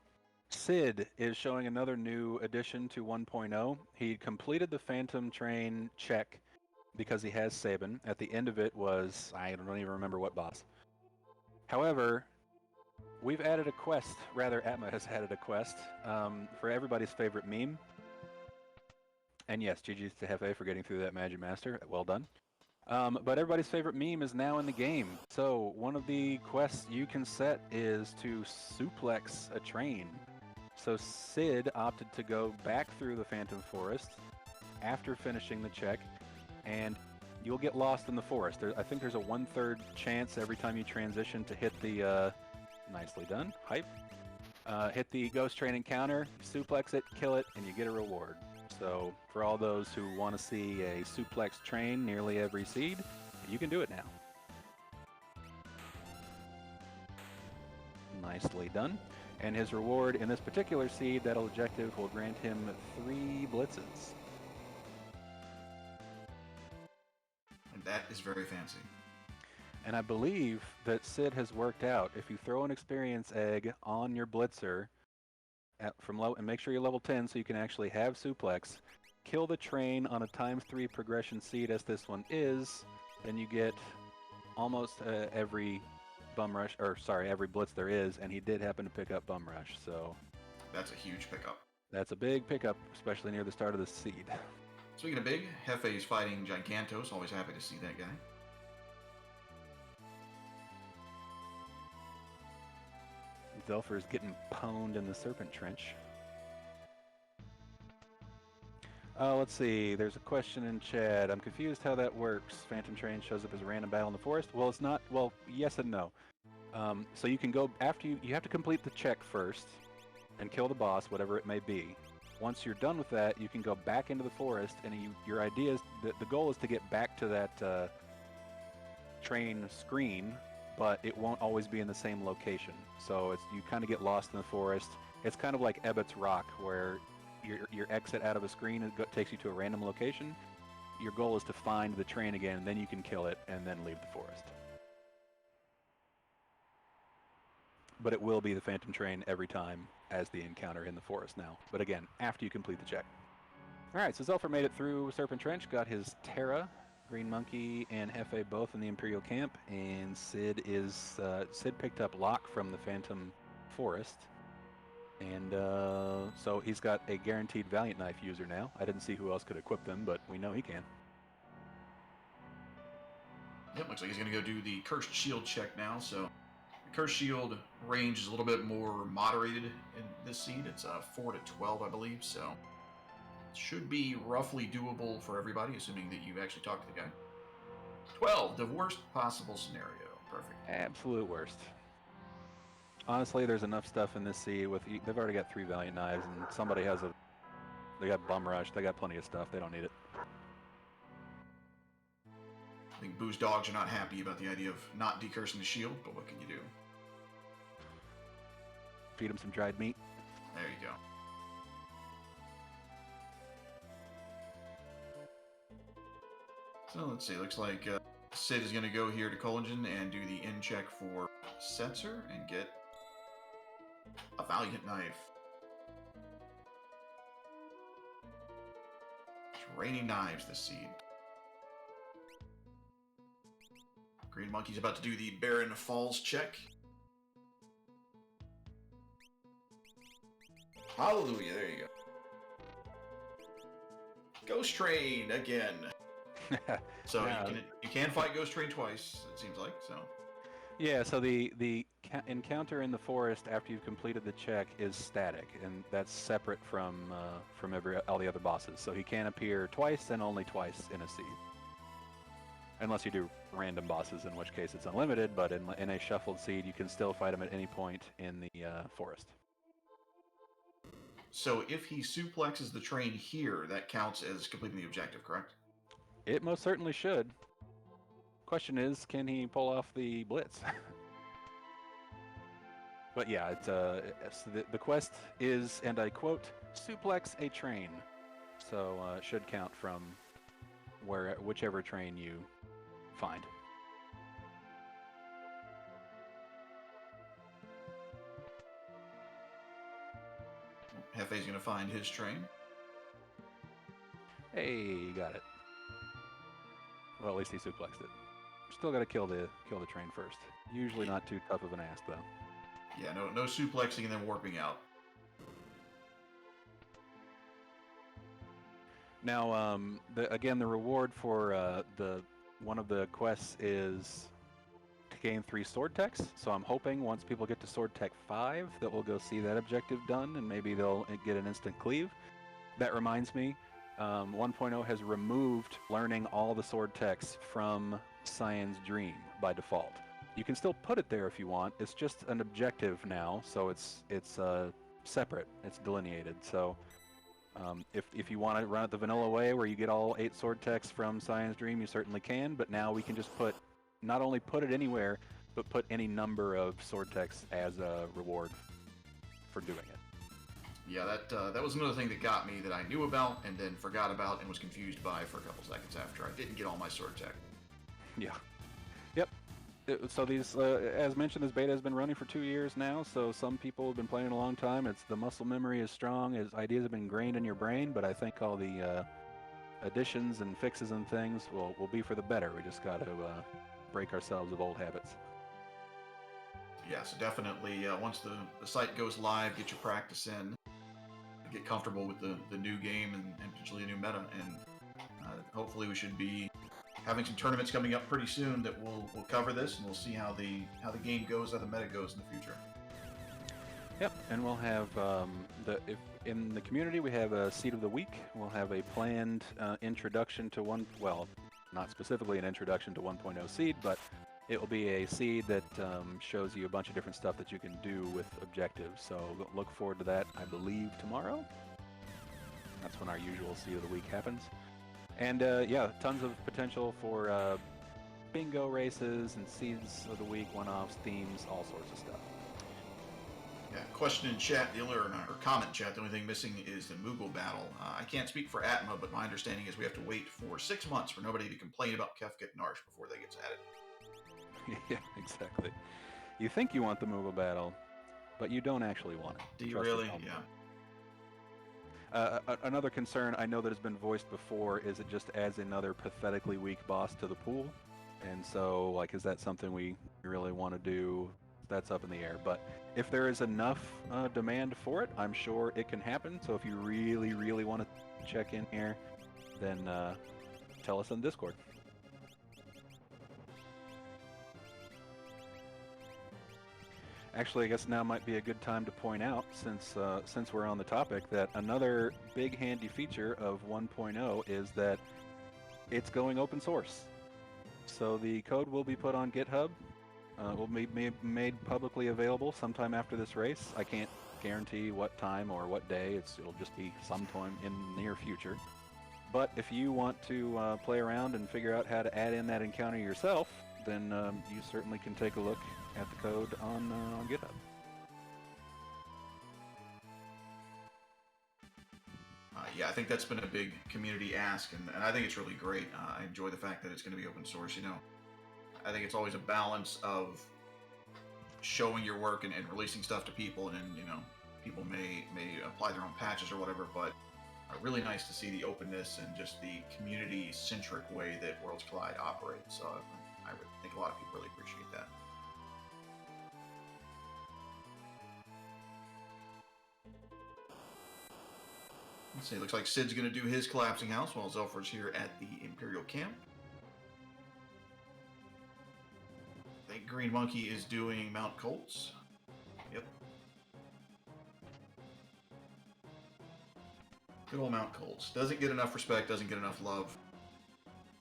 Sid is showing another new addition to 1.0. He completed the Phantom Train check because he has Sabin. At the end of it was, I don't even remember what boss. However, we've added a quest, rather Atma has added a quest for everybody's favorite meme. And yes, GG's to Hefe for getting through that Magic Master. Well done. But everybody's favorite meme is now in the game. So one of the quests you can set is to suplex a train. So Sid opted to go back through the Phantom Forest after finishing the check, and you'll get lost in the forest. I think there's a 1/3 chance every time you transition to hit the, nicely done, hype, hit the ghost train encounter, suplex it, kill it, and you get a reward. So for all those who want to see a suplex train nearly every seed, you can do it now. Nicely done. And his reward in this particular seed, that objective will grant him 3 blitzes. And that is very fancy. And I believe that Sid has worked out, if you throw an experience egg on your blitzer, and make sure you're level 10 so you can actually have suplex, kill the train on a ×3 progression seed as this one is, then you get almost every every blitz there is, and he did happen to pick up Bum Rush, so that's a huge pickup. That's a big pickup, especially near the start of the seed. Speaking of big, Hefe is fighting Gigantos. Always happy to see that guy. Zelfer is getting pwned in the Serpent Trench. Let's see. There's a question in chat. I'm confused how that works. Phantom Train shows up as a random battle in the forest. Well, it's not. Well, yes and no. So you can go after you have to complete the check first and kill the boss, whatever it may be. Once you're done with that, you can go back into the forest, and your idea is the goal is to get back to that train screen, but it won't always be in the same location. So you kind of get lost in the forest. It's kind of like Ebbett's Rock, where your exit out of a screen takes you to a random location. Your goal is to find the train again, and then you can kill it, and then leave the forest. But it will be the Phantom Train every time as the encounter in the forest now. But again, after you complete the check. Alright, so Zelfer made it through Serpent Trench, got his Terra, Green Monkey and Hefe both in the Imperial Camp, and Sid picked up Locke from the Phantom Forest. And so he's got a guaranteed Valiant Knife user now. I didn't see who else could equip them, but we know he can. Yep, looks like he's going to go do the Cursed Shield check now, so Curse Shield range is a little bit more moderated in this seed. It's 4 to 12, I believe, so it should be roughly doable for everybody, assuming that you actually talk to the guy. 12, the worst possible scenario. Perfect. Absolute worst. Honestly, there's enough stuff in this seed with they've already got 3 Valiant Knives, and somebody has they got Bum Rush, they got plenty of stuff, they don't need it. I think Boo's dogs are not happy about the idea of not decursing the shield, but what can you do? Feed them some dried meat. There you go. So let's see, looks like Sid is going to go here to Collingen and do the in check for Setzer and get a Valiant Knife. It's raining knives this seed. Green Monkey's about to do the Baron Falls check. Hallelujah, there you go. Ghost Train again. So you can fight Ghost Train twice, it seems like. So. Yeah, so the encounter in the forest after you've completed the check is static, and that's separate from all the other bosses. So he can appear twice and only twice in a seed. Unless you do random bosses, in which case it's unlimited, but in a shuffled seed, you can still fight him at any point in the forest. So if he suplexes the train here, that counts as completing the objective, correct? It most certainly should. Question is, can he pull off the blitz? But yeah, so the quest is, and I quote, suplex a train. So it should count from whichever train you find. Hefe's going to find his train. Hey, you got it. Well, at least he suplexed it. Still got to kill the train first. Usually not too tough of an ask, though. Yeah, no suplexing and then warping out. Now, again, the reward for one of the quests is to gain 3 sword techs. So I'm hoping once people get to sword tech 5 that we'll go see that objective done, and maybe they'll get an instant cleave. That reminds me, 1.0 has removed learning all the sword techs from Cyan's Dream by default. You can still put it there if you want. It's just an objective now, so it's separate. It's delineated. So if you want to run it the vanilla way, where you get all 8 sword techs from Cyan's Dream, you certainly can. But now we can just not only put it anywhere, but put any number of sword techs as a reward for doing it. Yeah, that was another thing that got me that I knew about and then forgot about and was confused by for a couple seconds after I didn't get all my sword tech. Yeah. Yep. So these, as mentioned, this beta has been running for 2 years now, so some people have been playing a long time. The muscle memory is strong, as ideas have been ingrained in your brain, but I think all the additions and fixes and things will be for the better. We just got to break ourselves of old habits. Yeah, so definitely once the site goes live, get your practice in, get comfortable with the new game and potentially a new meta, and hopefully we should be having some tournaments coming up pretty soon that we'll cover this, and we'll see how the game goes, how the meta goes in the future. Yep, and we'll have if in the community we have a seed of the week. We'll have a planned introduction to not specifically an introduction to 1.0 seed, but it will be a seed that shows you a bunch of different stuff that you can do with objectives. So look forward to that, I believe, tomorrow. That's when our usual seed of the week happens. And yeah, tons of potential for bingo races and seeds of the week, one-offs, themes, all sorts of stuff. Yeah, question in chat, or comment in chat, the only thing missing is the Moogle battle. I can't speak for Atma, but my understanding is we have to wait for 6 months for nobody to complain about Kef getting Arch before that gets added. Yeah, exactly. You think you want the Moogle battle, but you don't actually want it. Do you really? Yeah. Another concern I know that has been voiced before is it just adds another pathetically weak boss to the pool. And so, is that something we really want to do? That's up in the air. But if there is enough demand for it, I'm sure it can happen. So if you really, really want to check in here, then tell us on Discord. Actually, I guess now might be a good time to point out, since we're on the topic, that another big handy feature of 1.0 is that it's going open source. So the code will be put on GitHub. Will be made publicly available sometime after this race. I can't guarantee what time or what day. It'll just be sometime in the near future. But if you want to play around and figure out how to add in that encounter yourself, then you certainly can take a look at the code on GitHub. Yeah, I think that's been a big community ask, and I think it's really great. I enjoy the fact that it's going to be open source. I think it's always a balance of showing your work and releasing stuff to people, and people may apply their own patches or whatever, but really nice to see the openness and just the community-centric way that Worlds Collide operates. So I think a lot of people really appreciate that. Let's see, looks like Sid's going to do his collapsing house while Zelfer's here at the Imperial camp. I think Green Monkey is doing Mount Colts. Yep. Good old Mount Colts. Doesn't get enough respect, doesn't get enough love.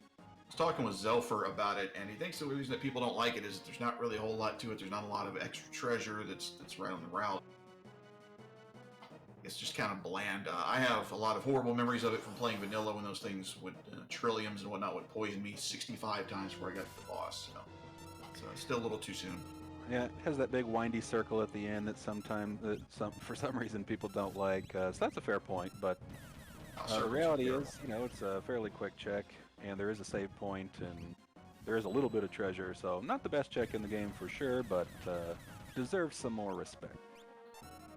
I was talking with Zelfer about it, and he thinks the reason that people don't like it is there's not really a whole lot to it. There's not a lot of extra treasure that's right on the route. It's just kind of bland. I have a lot of horrible memories of it from playing vanilla when those things would, trilliums and whatnot, would poison me 65 times before I got to the boss. So it's still a little too soon. Yeah, it has that big windy circle at the end that for some reason people don't like. So that's a fair point, but the reality is, it's a fairly quick check, and there is a save point, and there is a little bit of treasure. So not the best check in the game for sure, but deserves some more respect.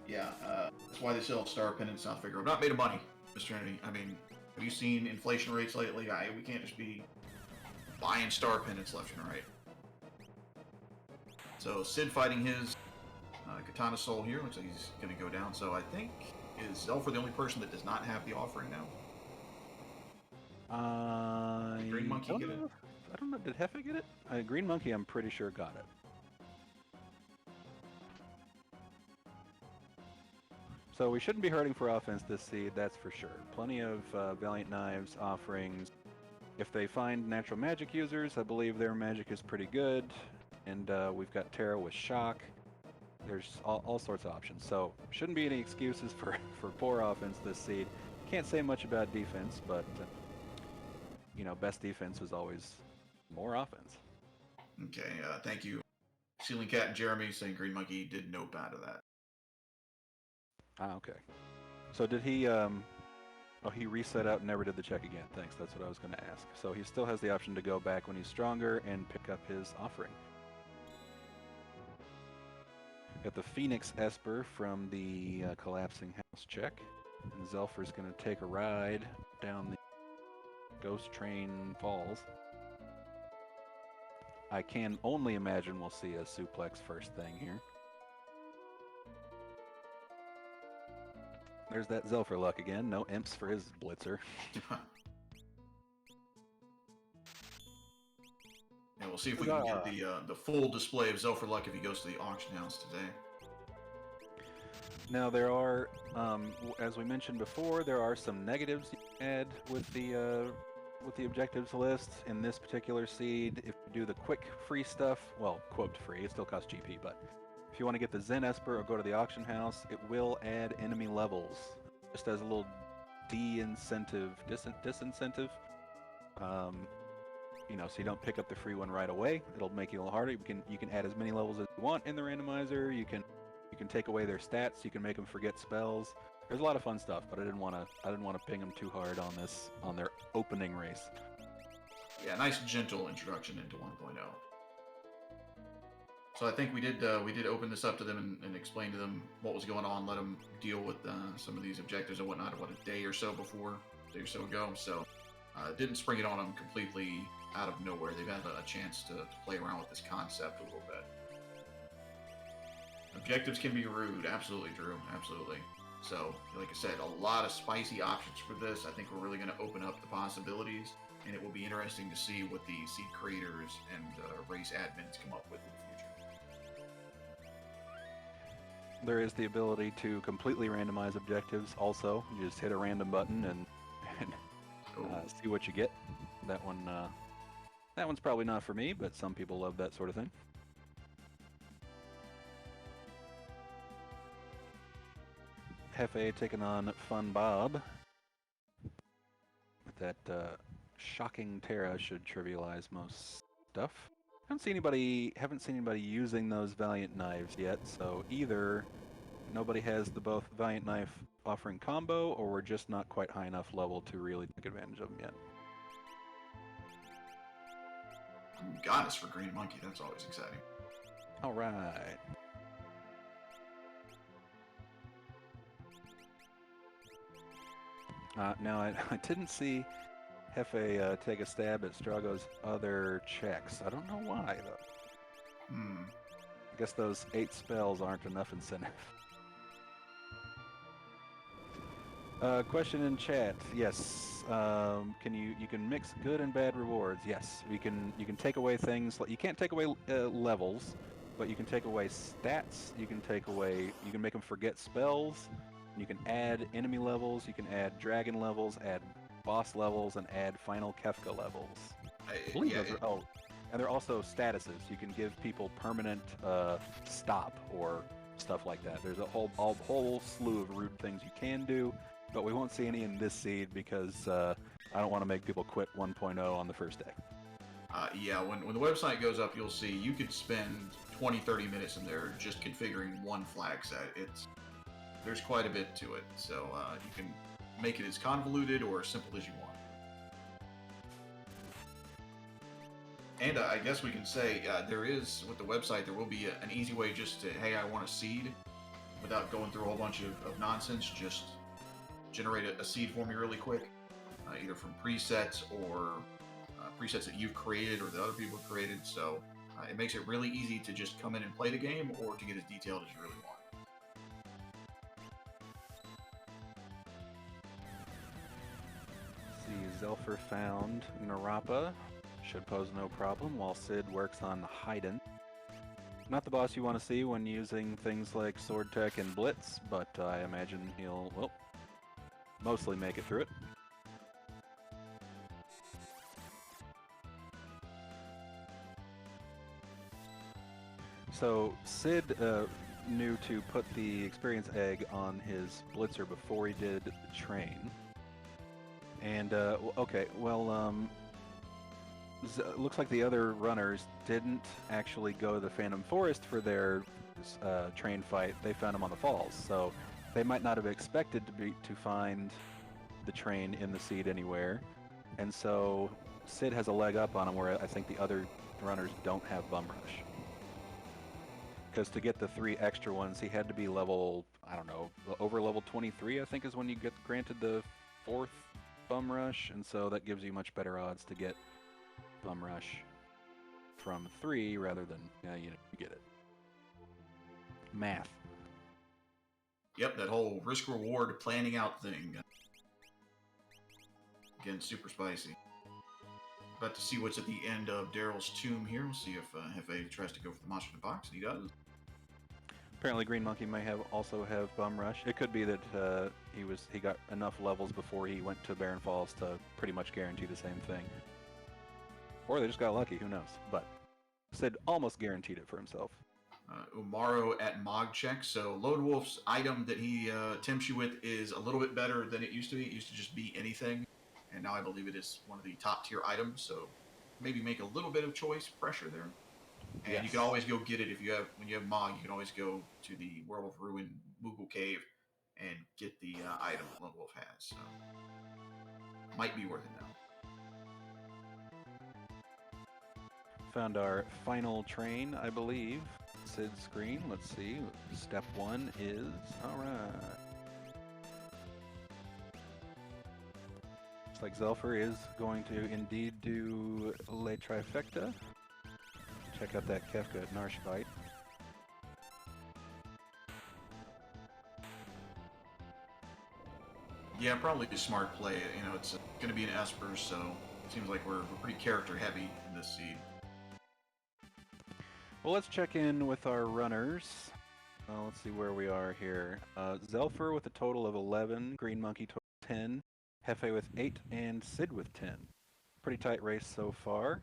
Yeah, that's why they sell star pendants. I'll figure I'm not made of money, Mr. Trinity. I mean, have you seen inflation rates lately? We can't just be buying star pendants left and right. So Sid fighting his Katana Soul here. Looks like he's going to go down. So I think, is Zelfer the only person that does not have the offering now? Did Green Monkey get it? I don't know. Did Hefe get it? Green Monkey, I'm pretty sure, got it. So we shouldn't be hurting for offense this seed, that's for sure. Plenty of Valiant Knives offerings. If they find natural magic users, I believe their magic is pretty good. And we've got Terra with Shock. There's all sorts of options. So shouldn't be any excuses for poor offense this seed. Can't say much about defense, but best defense is always more offense. Okay, thank you. Ceiling Cat and Jeremy saying Green Monkey did nope out of that. Ah, okay. So did he, he reset out and never did the check again. Thanks, that's what I was going to ask. So he still has the option to go back when he's stronger and pick up his offering. Got the Phoenix Esper from the Collapsing House check. And Zelfer's going to take a ride down the Ghost Train Falls. I can only imagine we'll see a suplex first thing here. There's that Zelfer luck again. No imps for his blitzer. Yeah, we'll see if we can get the full display of Zelfer luck if he goes to the auction house today. Now there are, as we mentioned before, there are some negatives you can add with the objectives list in this particular seed. If you do the quick free stuff, well, quote free, it still costs GP, but if you want to get the Zen Esper or go to the auction house, it will add enemy levels, just as a little disincentive. So you don't pick up the free one right away. It'll make it a little harder. You can add as many levels as you want in the randomizer. You can take away their stats. You can make them forget spells. There's a lot of fun stuff, but I didn't want to ping them too hard on their opening race. Yeah, nice gentle introduction into 1.0. So I think we did open this up to them and explain to them what was going on, let them deal with some of these objectives and whatnot, a day or so ago. So didn't spring it on them completely out of nowhere. They've had a chance to play around with this concept a little bit. Objectives can be rude. Absolutely, Drew. Absolutely. So, like I said, a lot of spicy options for this. I think we're really going to open up the possibilities, and it will be interesting to see what the seed creators and race admins come up with in the future. There is the ability to completely randomize objectives also. You just hit a random button and see what you get. That one's probably not for me, but some people love that sort of thing. Hefe taking on Fun Bob. That shocking Terra should trivialize most stuff. Haven't seen anybody using those Valiant knives yet, so either nobody has the both Valiant knife offering combo, or we're just not quite high enough level to really take advantage of them yet. Goddess for Green Monkey, that's always exciting. All right. Now, I didn't see Hefe take a stab at Strago's other checks. I don't know why, though. I guess those 8 spells aren't enough incentive. Question in chat. Yes. You can mix good and bad rewards? Yes. You can take away things like, you can't take away levels, but you can take away stats. You can make them forget spells. You can add enemy levels. You can add dragon levels, add boss levels, and add final Kefka levels. I believe those are, and they're also statuses. You can give people permanent stop or stuff like that. There's a whole slew of rude things you can do, but we won't see any in this seed because I don't want to make people quit 1.0 on the first day. When the website goes up, you'll see you could spend 20-30 minutes in there just configuring one flag set. There's quite a bit to it, so you can make it as convoluted or as simple as you want. And I guess we can say there is, with the website, there will be an easy way just to, hey, I want a seed, without going through a whole bunch of nonsense. Just generate a seed for me really quick, either from presets or presets that you've created or that other people have created. So it makes it really easy to just come in and play the game, or to get as detailed as you really want. Zelfer found Narapa. Should pose no problem while Sid works on Haydn. Not the boss you want to see when using things like Sword Tech and Blitz, but I imagine he'll, well, mostly make it through it. So Sid knew to put the experience egg on his Blitzer before he did the train. And, looks like the other runners didn't actually go to the Phantom Forest for their train fight. They found him on the falls, so they might not have expected to find the train in the seed anywhere. And so Sid has a leg up on him, where I think the other runners don't have Bum Rush. Because to get the 3 extra ones, he had to be level, I don't know, over level 23, I think is when you get granted the 4th Bum Rush, and so that gives you much better odds to get Bum Rush from 3 rather than, you get it. Math. Yep, that whole risk-reward planning out thing. Again, super spicy. About to see what's at the end of Daryl's tomb here. We'll see if Hefe tries to go for the monster in the box, and he does. Apparently Green Monkey may also have Bum Rush. It could be that he got enough levels before he went to Barren Falls to pretty much guarantee the same thing. Or they just got lucky, who knows. But Sid almost guaranteed it for himself. Umaro at Mogcheck. So Lone Wolf's item that he tempts you with is a little bit better than it used to be. It used to just be anything, and now I believe it is one of the top tier items. So maybe make a little bit of choice pressure there. And yes, you can always go get it when you have Mog. You can always go to the Werewolf Ruin Moogle Cave and get the item that Lone Wolf has. So might be worth it now. Found our final train, I believe. Sid's screen. Let's see. Step 1 is alright. Looks like Zelfer is going to indeed do Le Trifecta. Check out that Kefka at Narshbite. Yeah, probably a smart play. It's going to be an Esper, so it seems like we're pretty character heavy in this seed. Well, let's check in with our runners. Let's see where we are here. Zelfer with a total of 11, Green Monkey total 10, Hefe with 8, and Sid with 10. Pretty tight race so far.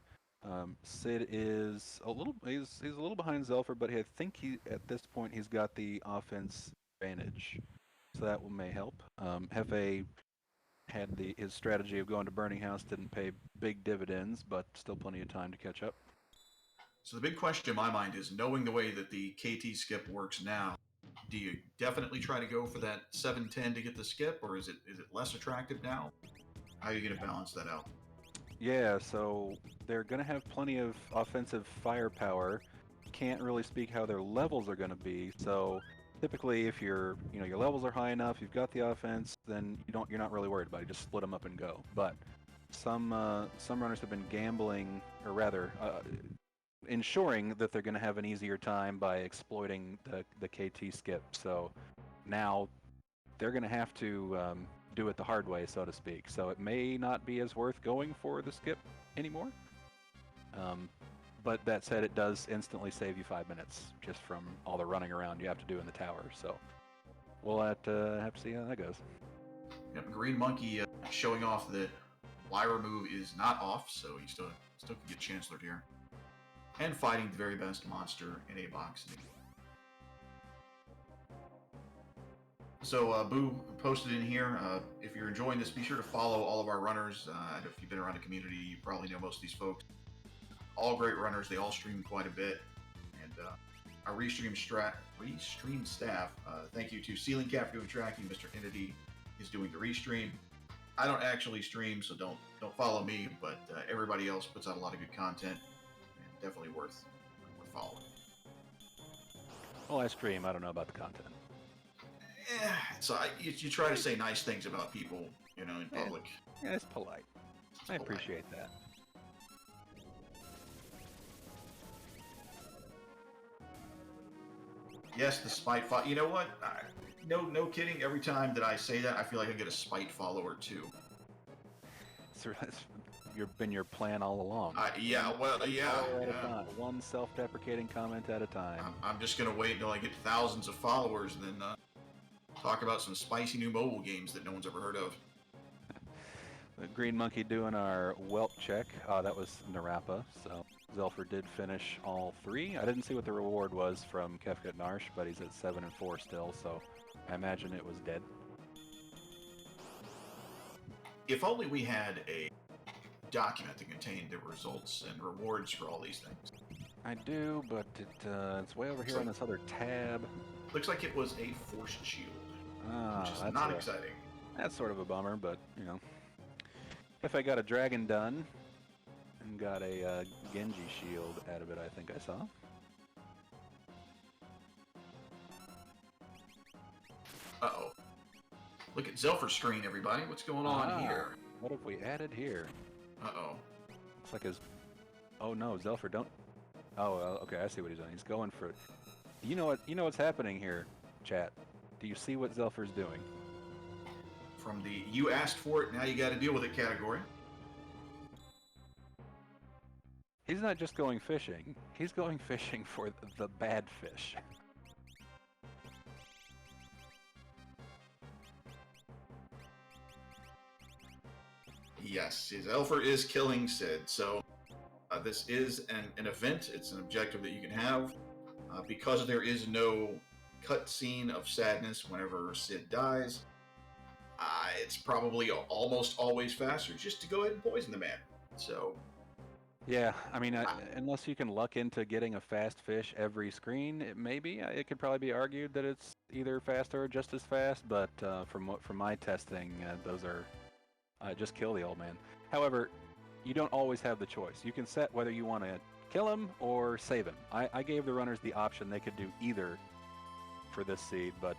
Sid is he's a little behind Zelfer, but I think at this point he's got the offense advantage, so that may help. Hefe had his strategy of going to Burning House didn't pay big dividends, but still plenty of time to catch up. So the big question in my mind is, knowing the way that the KT skip works now, do you definitely try to go for that 710 to get the skip, or is it less attractive now? How are you going to balance that out? Yeah, so they're going to have plenty of offensive firepower. Can't really speak how their levels are going to be. So typically, if your levels are high enough, you've got the offense, then you're not really worried about it. Just split them up and go. But some runners have been gambling, or rather, ensuring that they're going to have an easier time by exploiting the KT skip. So now they're going to have to do it the hard way, so to speak. So it may not be as worth going for the skip anymore. But that said, it does instantly save you 5 minutes just from all the running around you have to do in the tower. So we'll have to see how that goes. Yep, Green Monkey showing off that Lyra move is not off, so you still can get Chancellor here. And fighting the very best monster in a box. So Boo posted in here, if you're enjoying this, be sure to follow all of our runners. If you've been around the community, you probably know most of these folks. All great runners. They all stream quite a bit. And our restream staff, thank you to Ceiling Cap doing tracking. Mr. Entity is doing the restream. I don't actually stream, so don't follow me, but everybody else puts out a lot of good content. And definitely worth following. Well, I stream. I don't know about the content. So you try to say nice things about people, in public. Yeah, it's polite. I appreciate that. Yes, the spite follow. You know what? No kidding. Every time that I say that, I feel like I get a spite follower too. It's been your plan all along. Yeah. One self-deprecating comment at a time. I'm just gonna wait until I get thousands of followers and then talk about some spicy new mobile games that no one's ever heard of. The Green Monkey doing our whelp check. That was Narapa, so Zelfer did finish all 3. I didn't see what the reward was from Kefkat Narsh, but he's at 7 and 4 still, so I imagine it was dead. If only we had a document that contained the results and rewards for all these things. I do, but it's way over here on this other tab. Looks like it was a forced shield, which is that's not exciting. That's sort of a bummer, but, If I got a dragon done and got a Genji shield out of it, I think I saw. Uh-oh. Look at Zelfer's screen, everybody. What's going on here? What have we added here? Uh-oh. Looks like his... Oh, no, Zelfer, don't... Oh, okay, I see what he's doing. He's going for... You know what's happening here, chat. Do you see what Zelfer's doing? From the you asked for it, now you got to deal with it category. He's not just going fishing. He's going fishing for the bad fish. Yes, Zelfer is killing Sid, so this is an event. It's an objective that you can have. Because there is no cutscene of sadness whenever Sid dies, it's probably almost always faster just to go ahead and poison the man. So, yeah, I mean, unless you can luck into getting a fast fish every screen, it could probably be argued that it's either faster or just as fast. But from my testing, those are just kill the old man. However, you don't always have the choice. You can set whether you want to kill him or save him. I gave the runners the option they could do either for this seed, but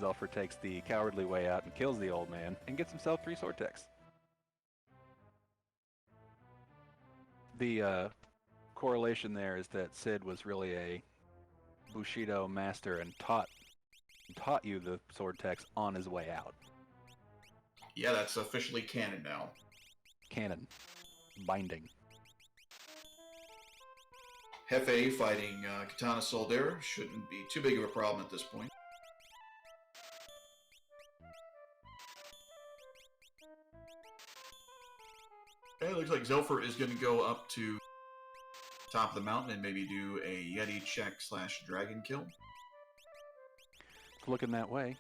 Zelfer takes the cowardly way out and kills the old man and gets himself 3 sword techs. The correlation there is that Sid was really a Bushido master and taught you the sword techs on his way out. Yeah, that's officially canon now. Canon. Binding. Hefe fighting Katana Soul there shouldn't be too big of a problem at this point. Okay, looks like Zelfer is going to go up to top of the mountain and maybe do a Yeti check / dragon kill. It's looking that way.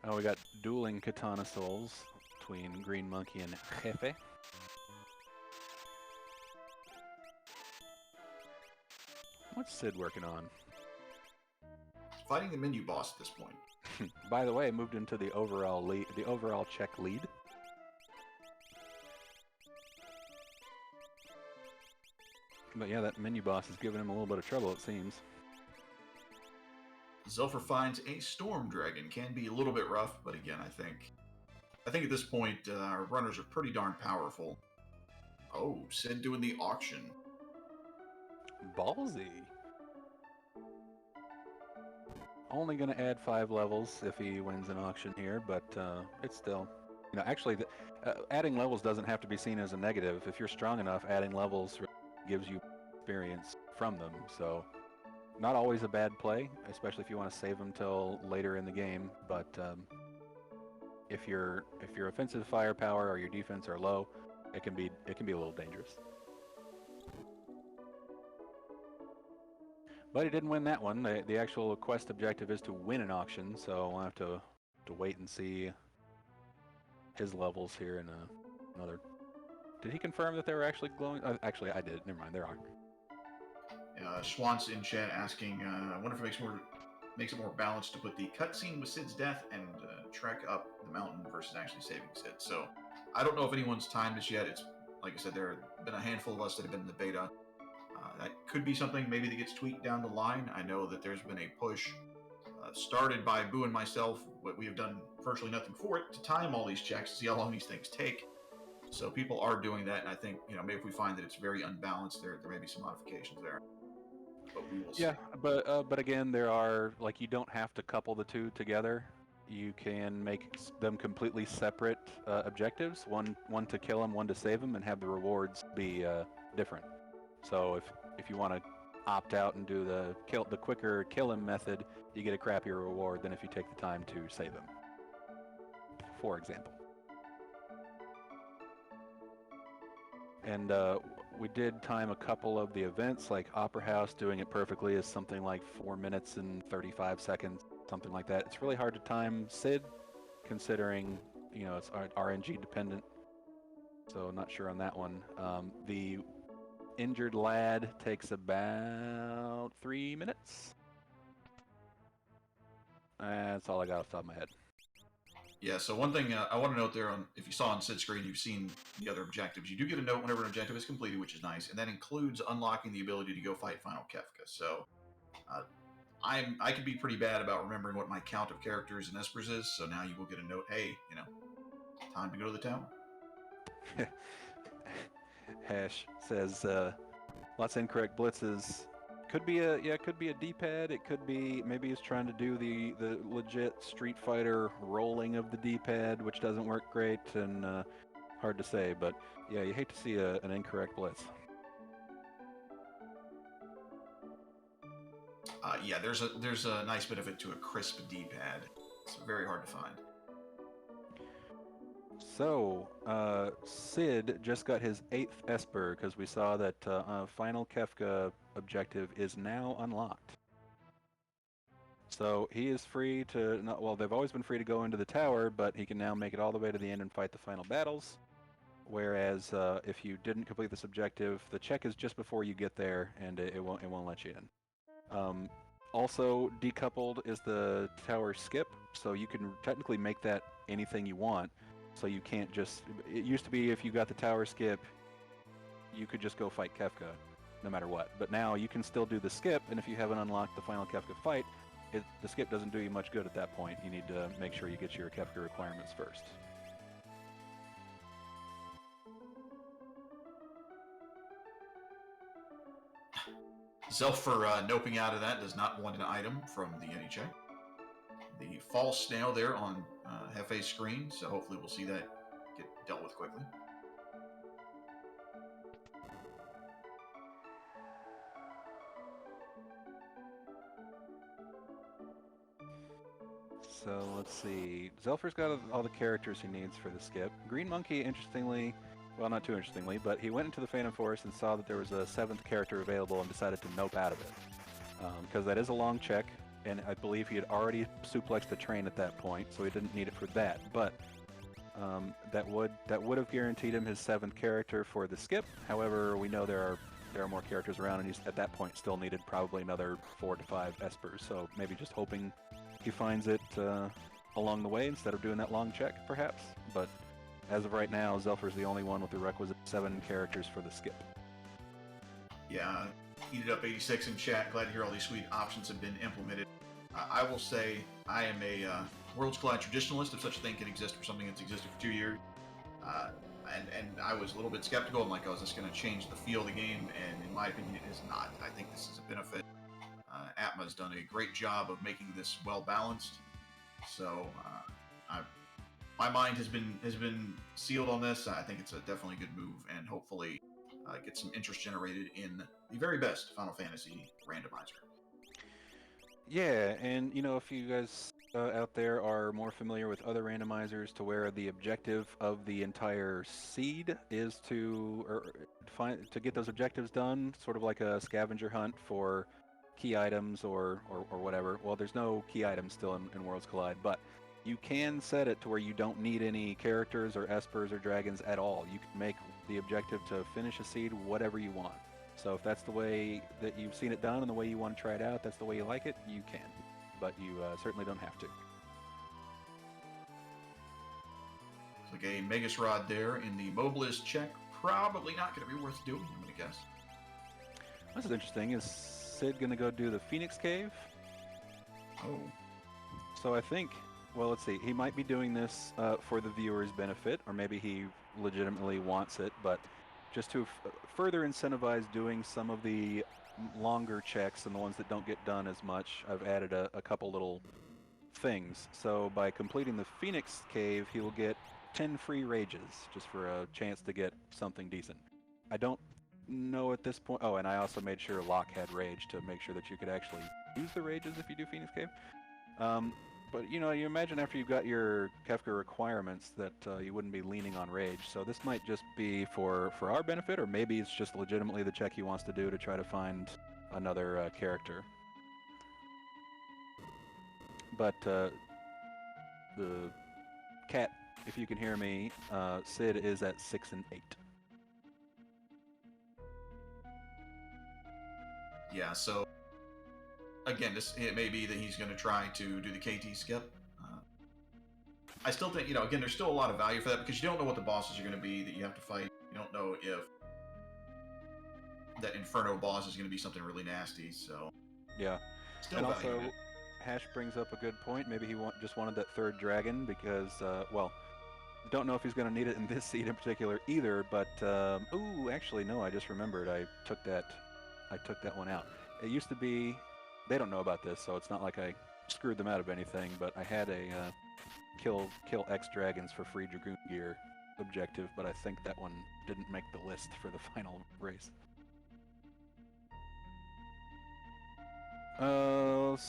Oh, we got dueling Katana Souls between Green Monkey and Jefe. What's Sid working on? Fighting the menu boss at this point. By the way, moved into the overall lead, the overall check lead. But yeah, that menu boss is giving him a little bit of trouble, it seems. Zelfer finds a Storm Dragon. Can be a little bit rough, but again, I think at this point, our runners are pretty darn powerful. Oh, Sid doing the auction. Ballsy. Only going to add 5 levels if he wins an auction here, but it's still... You know, actually, adding levels doesn't have to be seen as a negative. If you're strong enough, adding levels gives you experience from them, so... Not always a bad play, especially if you want to save them till later in the game, but if your offensive firepower or your defense are low, it can be a little dangerous. But he didn't win that one. The actual quest objective is to win an auction, so we'll have to wait and see his levels here in another. Did he confirm that they were actually glowing? Actually, I did. Never mind, there are. Schwantz in chat asking, I wonder if it makes it more balanced to put the cutscene with Sid's death and trek up the mountain versus actually saving Sid. So I don't know if anyone's timed this yet. It's like I said, there have been a handful of us that have been in the beta. That could be something maybe that gets tweaked down the line. I know that there's been a push started by Boo and myself, but we have done virtually nothing for it to time all these checks to see how long these things take. So people are doing that, and I think maybe if we find that it's very unbalanced, there may be some modifications there. But we will see. Yeah, but again, there are, like, you don't have to couple the two together. You can make them completely separate objectives. One to kill him, one to save him, and have the rewards be different. So if you want to opt out and do the quicker kill him method, you get a crappier reward than if you take the time to save him, for example. And we did time a couple of the events, like Opera House doing it perfectly is something like 4 minutes and 35 seconds, something like that. It's really hard to time Sid, considering it's RNG dependent. So not sure on that one. The Injured Lad takes about 3 minutes. That's all I got off the top of my head. Yeah, so one thing I want to note there, if you saw on Sid's screen, you've seen the other objectives. You do get a note whenever an objective is completed, which is nice, and that includes unlocking the ability to go fight Final Kefka. So I could be pretty bad about remembering what my count of characters and espers is, so now you will get a note, hey, time to go to the tower. Hash says lots of incorrect blitzes. Could be a D-pad. It could be maybe he's trying to do the legit Street Fighter rolling of the D-pad, which doesn't work great and hard to say. But yeah, you hate to see an incorrect blitz. Yeah, there's a nice benefit to a crisp D-pad. It's very hard to find. So, Sid just got his 8th Esper because we saw that Final Kefka objective is now unlocked. So he is free to, they've always been free to go into the tower, but he can now make it all the way to the end and fight the final battles. Whereas if you didn't complete this objective, the check is just before you get there, and it won't let you in. Also decoupled is the tower skip, so you can technically make that anything you want. So you can't just... It used to be if you got the tower skip, you could just go fight Kefka, no matter what. But now you can still do the skip, and if you haven't unlocked the final Kefka fight, the skip doesn't do you much good at that point. You need to make sure you get your Kefka requirements first. Zelfer noping out of that does not want an item from the Yeti check. The false snail there on Hefe's screen, so hopefully we'll see that get dealt with quickly. So let's see. Zelfer's got all the characters he needs for the skip. Green Monkey, interestingly, well, not too interestingly, but he went into the Phantom Forest and saw that there was a 7th character available and decided to nope out of it. Because that is a long check, and I believe he had already suplexed the train at that point, so he didn't need it for that. But that would have guaranteed him his 7th character for the skip. However, we know there are more characters around, and he's at that point still needed probably another 4 to 5 espers. So maybe just hoping he finds it along the way instead of doing that long check, perhaps. But as of right now, Zelfer's the only one with the requisite 7 characters for the skip. Yeah, Eat It Up 86 in chat. Glad to hear all these sweet options have been implemented. I will say I am a Worlds Collide traditionalist, if such a thing can exist for something that's existed for 2 years. And I was a little bit skeptical. I'm like, oh, is this going to change the feel of the game? And in my opinion, it is not. I think this is a benefit. Atma's done a great job of making this well balanced. So my mind has been sealed on this. I think it's a definitely good move, and hopefully get some interest generated in the very best Final Fantasy randomizer. Yeah, and if you guys out there are more familiar with other randomizers, to where the objective of the entire seed is to get those objectives done, sort of like a scavenger hunt for key items or whatever. Well, there's no key items still in Worlds Collide, but you can set it to where you don't need any characters or espers or dragons at all. You can make the objective to finish a seed whatever you want. So if that's the way that you've seen it done and the way you want to try it out, that's the way you like it, you can. But you certainly don't have to. Like a Magus Rod there in the Mobilist check. Probably not going to be worth doing, I'm going to guess. This is interesting. Is Sid going to go do the Phoenix Cave? Oh. So I think, well, let's see. He might be doing this for the viewer's benefit, or maybe he legitimately wants it, but just to further incentivize doing some of the longer checks and the ones that don't get done as much, I've added a couple little things. So by completing the Phoenix Cave, he will get 10 free rages, just for a chance to get something decent. I don't know at this point. Oh, and I also made sure Locke had rage to make sure that you could actually use the rages if you do Phoenix Cave. But you imagine after you've got your Kefka requirements that you wouldn't be leaning on rage. So this might just be for our benefit, or maybe it's just legitimately the check he wants to do to try to find another character. But the cat, if you can hear me, Sid is at 6 and 8. Yeah, so again, it may be that he's going to try to do the KT skip. I still think, again, there's still a lot of value for that, because you don't know what the bosses are going to be that you have to fight. You don't know if that Inferno boss is going to be something really nasty, so... Yeah. Still and value also, in it. Hash brings up a good point. Maybe he just wanted that 3rd dragon because, well, don't know if he's going to need it in this seed in particular either, but, ooh, actually, no, I just remembered. I took that one out. It used to be... They don't know about this, so it's not like I screwed them out of anything, but I had a kill X dragons for free Dragoon gear objective, but I think that one didn't make the list for the final race.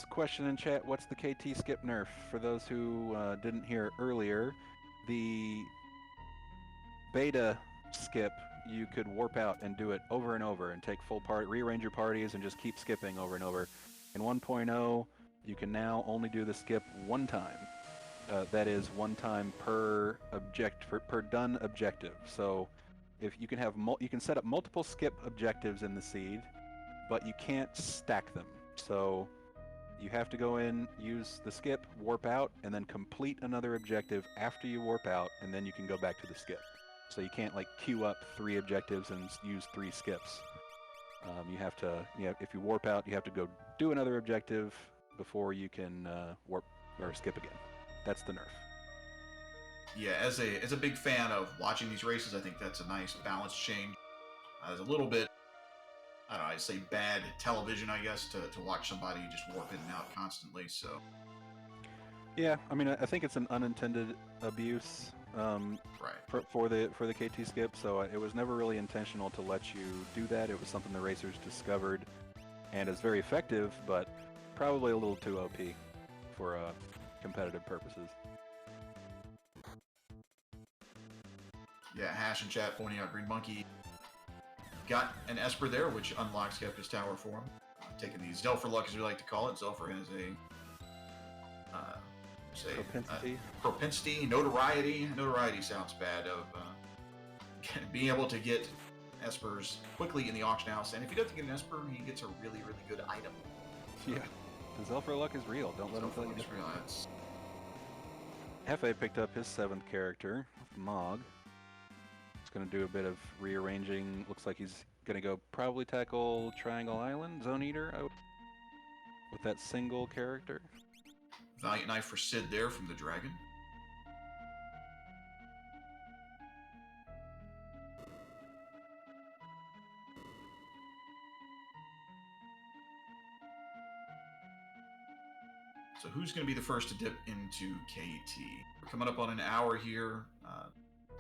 Question in chat, what's the KT skip nerf? For those who didn't hear earlier, the beta skip, you could warp out and do it over and over and take full rearrange your parties and just keep skipping over and over. In 1.0, you can now only do the skip one time. That is one time per done objective. So if you can have you can set up multiple skip objectives in the seed, but you can't stack them. So you have to go in, use the skip, warp out, and then complete another objective after you warp out, and then you can go back to the skip. So you can't like queue up 3 objectives and use 3 skips. You have to, if you warp out, you have to go do another objective before you can warp or skip again. That's the nerf. Yeah, as a big fan of watching these races, I think that's a nice balance change. There's a little bit, I don't know, I'd say bad television, I guess, to watch somebody just warp in and out constantly. So. Yeah, I mean, I think it's an unintended abuse. Right. For the KT skip, so it was never really intentional to let you do that. It was something the racers discovered, and it's very effective, but probably a little too OP for competitive purposes. Yeah, Hash and chat pointing out Green Monkey got an Esper there, which unlocks Kefka's Tower for him. Taking the Zelfer luck, as we like to call it. Zelfer has a propensity, notoriety. Notoriety sounds bad, of being able to get Espers quickly in the auction house. And if he doesn't get an Esper, he gets a really, really good item. So, yeah, the Zelfer luck is real. Don't let him tell you it's real. Hefe picked up his 7th character, Mog. He's going to do a bit of rearranging. Looks like he's going to go probably tackle Triangle Island, Zone Eater, with that single character. Valiant Knife for Sid there from the Dragon. So who's going to be the first to dip into KT? We're coming up on an hour here.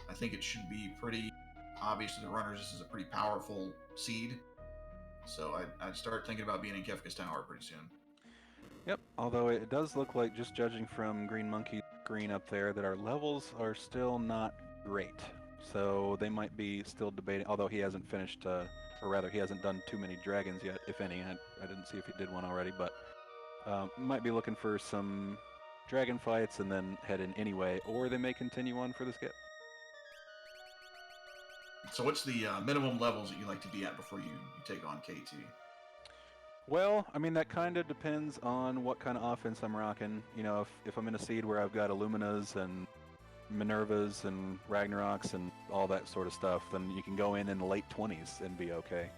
I think it should be pretty obvious to the runners this is a pretty powerful seed. So I'd start thinking about being in Kefka's Tower pretty soon. Yep, although it does look like, just judging from Green Monkey's screen up there, that our levels are still not great. So they might be still debating, although he hasn't finished, or rather he hasn't done too many dragons yet, if any. I didn't see if he did one already, but might be looking for some dragon fights and then head in anyway, or they may continue on for the skip. So what's the minimum levels that you like to be at before you take on KT? Well, I mean, that kind of depends on what kind of offense I'm rocking. You know, if I'm in a seed where I've got Illuminas and Minervas and Ragnaroks and all that sort of stuff, then you can go in the late 20s and be okay.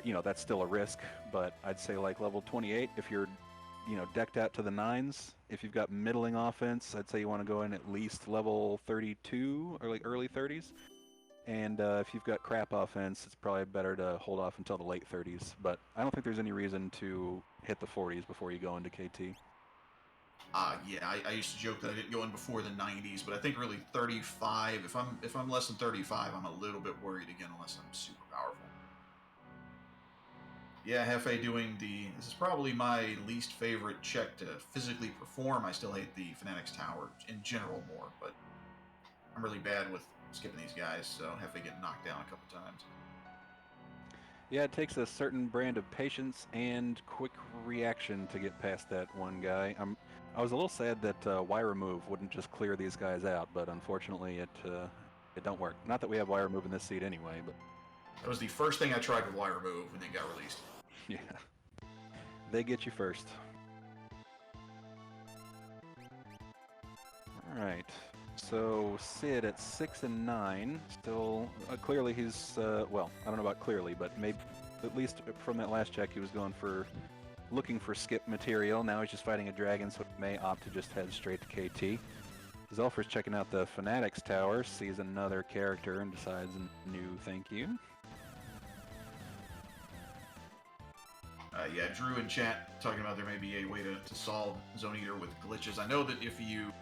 You know, that's still a risk, but I'd say like level 28, if you're, you know, decked out to the 9s, if you've got middling offense, I'd say you want to go in at least level 32 or like early 30s. And if you've got crap offense, it's probably better to hold off until the late 30s. But I don't think there's any reason to hit the 40s before you go into KT. Yeah, I used to joke that I didn't go in before the 90s, but I think really 35. If I'm less than 35, I'm a little bit worried again, unless I'm super powerful. Yeah, Hefe doing this is probably my least favorite check to physically perform. I still hate the Fanatic's Tower in general more, but I'm really bad with skipping these guys, so Hefe getting knocked down a couple times. Yeah, it takes a certain brand of patience and quick reaction to get past that one guy. I was a little sad that wire remove wouldn't just clear these guys out, but unfortunately it don't work. Not that we have wire remove in this seed anyway, but that was the first thing I tried with wire remove when they got released. Yeah, they get you first. All right. So Sid at 6 and 9, still clearly he's well, I don't know about clearly, but maybe at least from that last check he was looking for skip material. Now he's just fighting a dragon, so he may opt to just head straight to KT. Zelfer's checking out the Fanatic's Tower, sees another character and decides new thank you. Yeah, Drew in chat talking about there may be a way to solve Zone Eater with glitches. I know that if you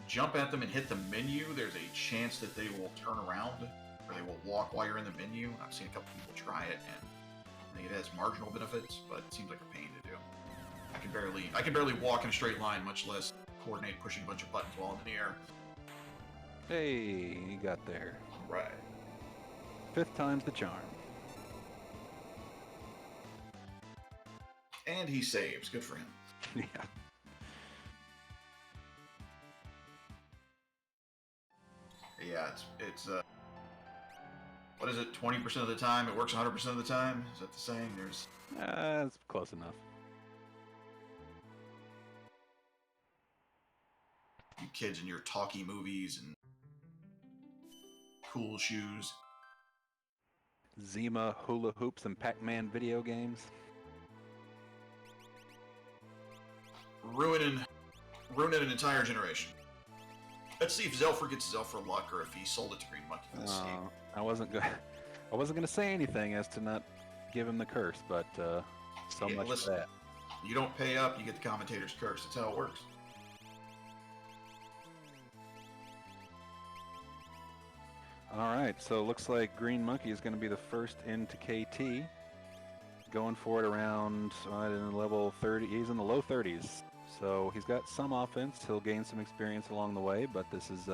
jump at them and hit the menu, there's a chance that they will turn around, or they will walk while you're in the menu. I've seen a couple people try it, and I think it has marginal benefits, but it seems like a pain to do. I can barely walk in a straight line, much less coordinate pushing a bunch of buttons while I'm in the air. Hey, he got there. Right. 5th time's the charm. And he saves. Good for him. Yeah. Yeah, it's what is it? 20% of the time it works 100% of the time. Is that the saying? There's. It's close enough. You kids and your talkie movies and cool shoes. Zima hula hoops and Pac-Man video games. Ruining an entire generation. Let's see if Zelfer gets Zelfer luck, or if he sold it to Green Monkey for the seed. I wasn't gonna say anything as to not give him the curse, but so much for that. You don't pay up, you get the commentator's curse. That's how it works. All right, so it looks like Green Monkey is going to be the first into KT. going for it around in level 30. He's in the low 30s. So he's got some offense. He'll gain some experience along the way, but this is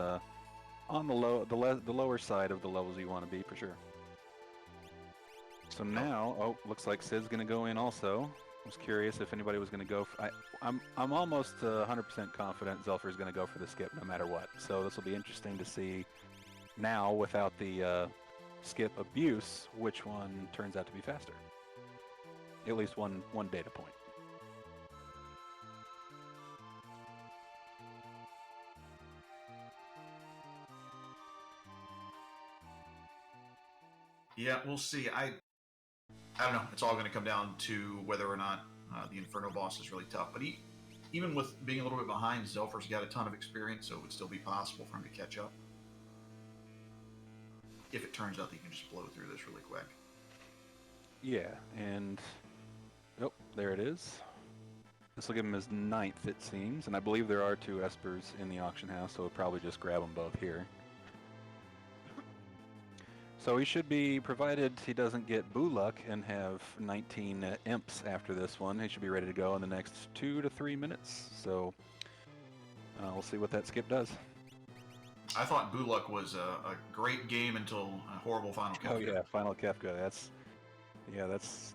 on the lower side of the levels you want to be for sure. So now, looks like Sid's going to go in also. I was curious if anybody was going to go. I'm almost 100% confident Zelfer is going to go for the skip no matter what. So this will be interesting to see now without the skip abuse, which one turns out to be faster. At least one data point. Yeah, we'll see. I don't know. It's all going to come down to whether or not the Inferno boss is really tough. But even with being a little bit behind, Zelfer's got a ton of experience, so it would still be possible for him to catch up. If it turns out that you can just blow through this really quick. Yeah, and there it is. This will give him his 9th, it seems, and I believe there are 2 Espers in the auction house, so we'll probably just grab them both here. So he should be, provided he doesn't get Boo Luck and have 19 imps after this one, he should be ready to go in the next 2 to 3 minutes. So we'll see what that skip does. I thought Boo Luck was a great game until a horrible Final Kefka. Oh yeah, Final Kefka.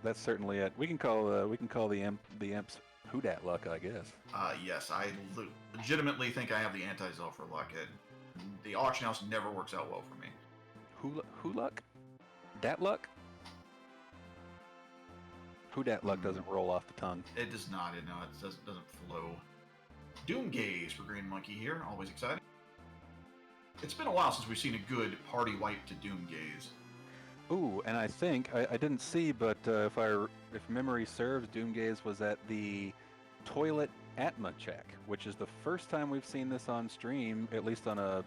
That's certainly it. We can call the imps Who Dat luck, I guess. Yes, I legitimately think I have the anti-Zelfer luck. The auction house never works out well for me. Who luck? Dat luck? Who Dat luck doesn't roll off the tongue. It does not. It doesn't flow. Doom Gaze for Green Monkey here. Always exciting. It's been a while since we've seen a good party wipe to Doom Gaze. Ooh, and I think I didn't see, but if memory serves, Doom Gaze was at the Toilet Atma check, which is the first time we've seen this on stream, at least on a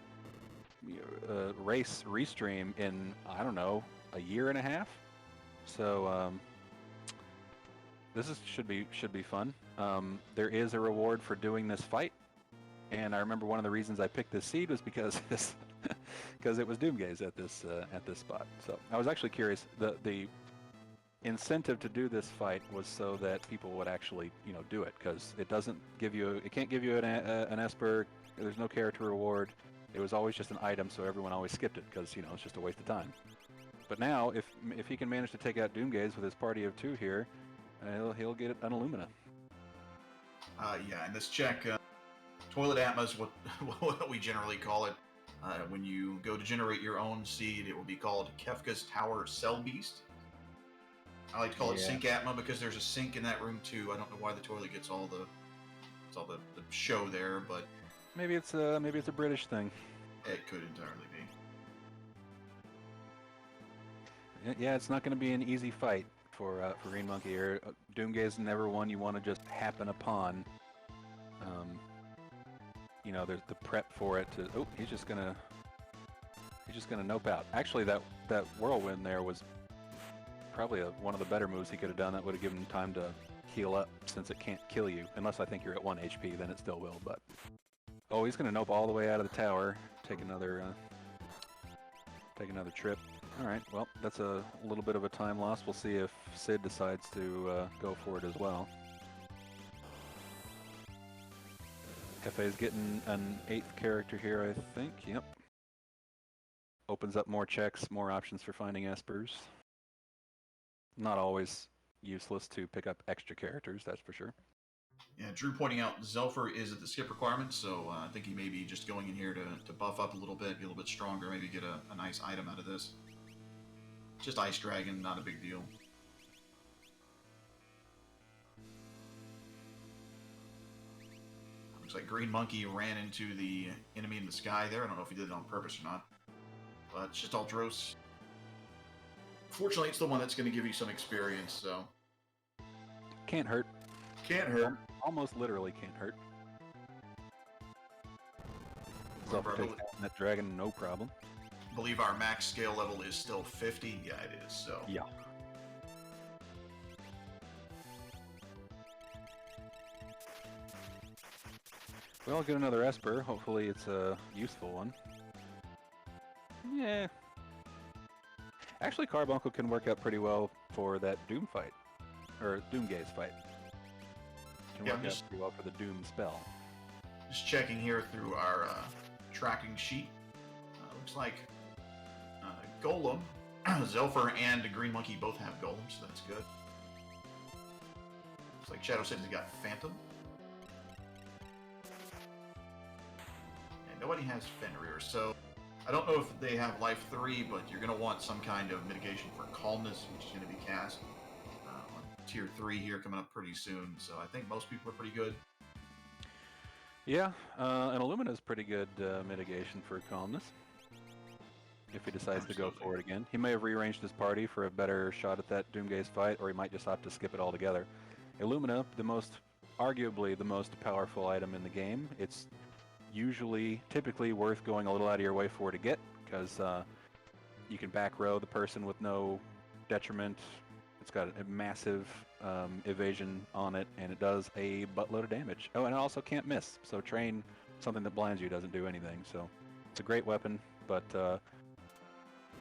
race restream in, I don't know, a year and a half. So this should be fun. There is a reward for doing this fight, and I remember one of the reasons I picked this seed was because because it was Doomgaze at this spot. So I was actually curious. The incentive to do this fight was so that people would actually do it, because it can't give you an Esper. There's no character reward. It was always just an item, so everyone always skipped it because it's just a waste of time. But now, if he can manage to take out Doomgaze with his party of 2 here, he'll get an Illumina. Yeah, and this check, Toilet Atma is what we generally call it. When you go to generate your own seed, it will be called Kefka's Tower Cell Beast. I like to call it Sink Atma because there's a sink in that room too. I don't know why the toilet gets all the show there, but maybe it's a British thing. It could entirely be. Yeah, it's not going to be an easy fight for Green Monkey here. Doomgaze is never one you want to just happen upon. There's the prep for it to. Oh, he's just gonna nope out. Actually, that whirlwind there was probably one of the better moves he could have done. That would have given him time to heal up, since it can't kill you unless I think you're at 1 HP. Then it still will. But he's gonna nope all the way out of the tower. Take another trip. All right. Well, that's a little bit of a time loss. We'll see if Sid decides to go for it as well. Cafe's getting an 8th character here, I think. Yep. Opens up more checks, more options for finding Espers. Not always useless to pick up extra characters, that's for sure. Yeah, Drew pointing out Zelfer is at the skip requirement, so I think he may be just going in here to buff up a little bit, be a little bit stronger, maybe get a nice item out of this. Just Ice Dragon, not a big deal. Looks like Green Monkey ran into the enemy in the sky there. I don't know if he did it on purpose or not. But it's just Aldros. Fortunately, it's the one that's going to give you some experience, so. Can't hurt. Can't hurt. Almost literally can't hurt. Zelfer takes down that dragon, no problem. Believe our max scale level is still 50. Yeah, it is, so. Yeah. Well, I'll get another Esper. Hopefully it's a useful one. Yeah. Actually, Carbuncle can work out pretty well for that Doom fight. or Doomgaze fight. Can Yeah, work out pretty well for the Doom spell. Just checking here through our tracking sheet. Looks like Golem, Zelfer, and Green Monkey both have Golems, so that's good. Looks like Shadow City's got Phantom. And nobody has Fenrir, so I don't know if they have Life 3, but you're going to want some kind of mitigation for Calmness, which is going to be cast on Tier 3 here coming up pretty soon, so I think most people are pretty good. Yeah, and Illumina's pretty good mitigation for Calmness. If he decides to go for it again. He may have rearranged his party for a better shot at that Doomgaze fight, or he might just opt to skip it altogether. Illumina, arguably the most powerful item in the game. It's typically worth going a little out of your way for to get, because you can back row the person with no detriment. It's got a massive evasion on it, and it does a buttload of damage. Oh, and it also can't miss, so train something that blinds you doesn't do anything. So it's a great weapon, but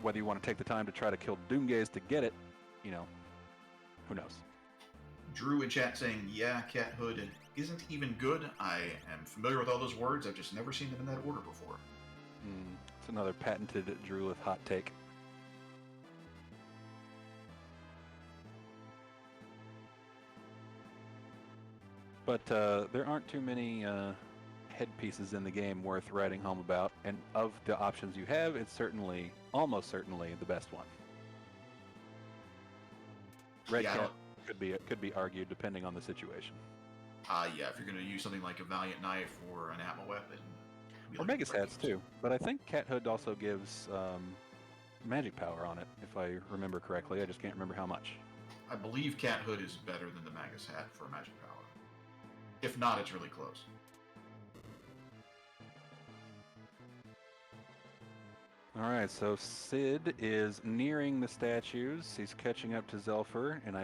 whether you want to take the time to try to kill Doomgaze to get it, who knows? Drew in chat saying, yeah, Cat Hood isn't even good. I am familiar with all those words. I've just never seen them in that order before. It's another patented Drew with hot take. But there aren't too many headpieces in the game worth writing home about, and of the options you have, it's almost certainly the best one. Red Cat could be argued depending on the situation. Yeah, if you're going to use something like a Valiant Knife or an Atma weapon. Or Magus Hats too, but I think Cat Hood also gives magic power on it, if I remember correctly. I just can't remember how much. I believe Cat Hood is better than the Magus Hat for magic power. If not, it's really close. Alright, so Sid is nearing the statues. He's catching up to Zelfer, and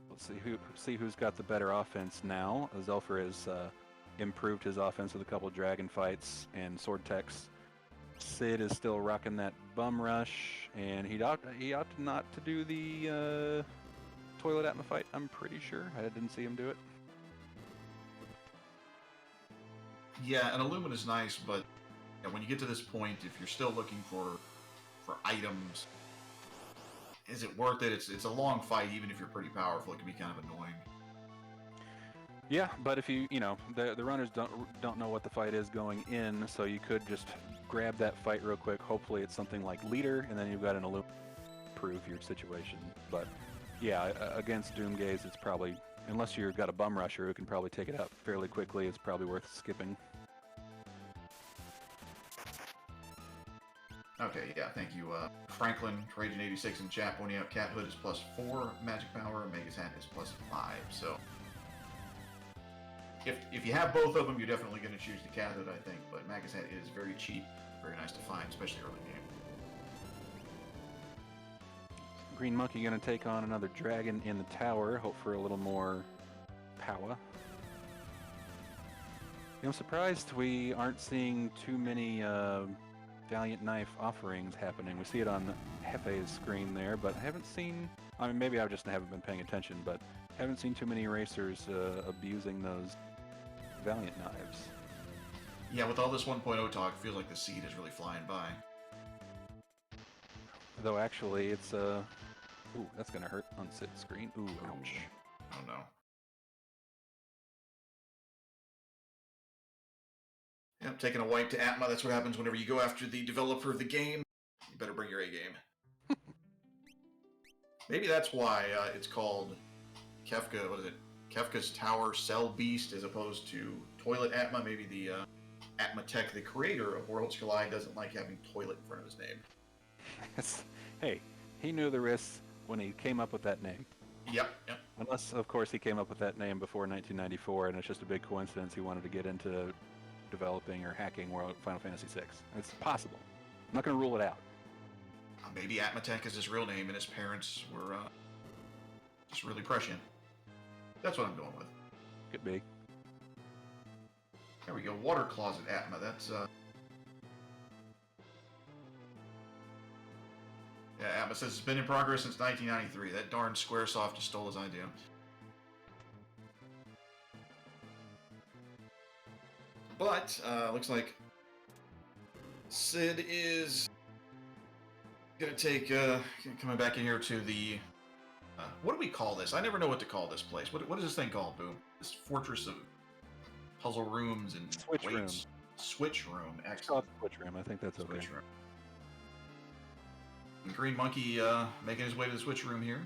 let's see who's got the better offense now. Zelfer has improved his offense with a couple dragon fights and sword techs. Sid is still rocking that bum rush, and he opted not to do the toilet Atma fight, I'm pretty sure. I didn't see him do it. Yeah, an Illumina is nice, but when you get to this point, if you're still looking for items, is it worth it? It's a long fight, even if you're pretty powerful. It can be kind of annoying. Yeah, but if the runners don't know what the fight is going in, so you could just grab that fight real quick. Hopefully it's something like leader, and then you've got an Illumina to improve your situation. But yeah, against Doomgaze, it's probably, unless you've got a bum rusher who can probably take it up fairly quickly, it's probably worth skipping. Okay, yeah, thank you. Franklin, Trajan 86 in chat pointing out Cat Hood is +4 magic power, Magus Hat is +5. So if you have both of them, you're definitely going to choose the Cat Hood, I think. But Magus Hat is very cheap, very nice to find, especially early game. Green Monkey going to take on another dragon in the tower, hope for a little more power. I'm surprised we aren't seeing too many Valiant Knife offerings happening. We see it on Hefe's screen there, but I haven't seen, maybe I just haven't been paying attention, but haven't seen too many racers abusing those Valiant Knives. Yeah, with all this 1.0 talk, it feels like the seed is really flying by. Though actually, it's ooh, that's gonna hurt on Sid's screen. Ooh, ouch. Oh no. Yep, taking a wipe to Atma, that's what happens whenever you go after the developer of the game. You better bring your A game. Maybe that's why it's called Kefka, what is it? Kefka's Tower Cell Beast as opposed to Toilet Atma. Maybe the Atma Tech, the creator of Worlds Collide, doesn't like having toilet in front of his name. Hey, he knew the risks when he came up with that name. Yep. Unless, of course, he came up with that name before 1994, and it's just a big coincidence he wanted to get into developing or hacking Final Fantasy VI. It's possible. I'm not going to rule it out. Maybe Atmatech is his real name and his parents were just really prescient. That's what I'm going with. Could be. There we go. Water Closet Atma. That's yeah, Atma says it's been in progress since 1993. That darn Squaresoft just stole his idea. But looks like Sid is gonna take coming back in here to the what do we call this? I never know what to call this place. What is this thing called, Boom? This fortress of puzzle rooms and Switch room. weights. Switch room. It's called Excellent. Switch room. I think that's okay. Switch room. And Green Monkey making his way to the switch room here.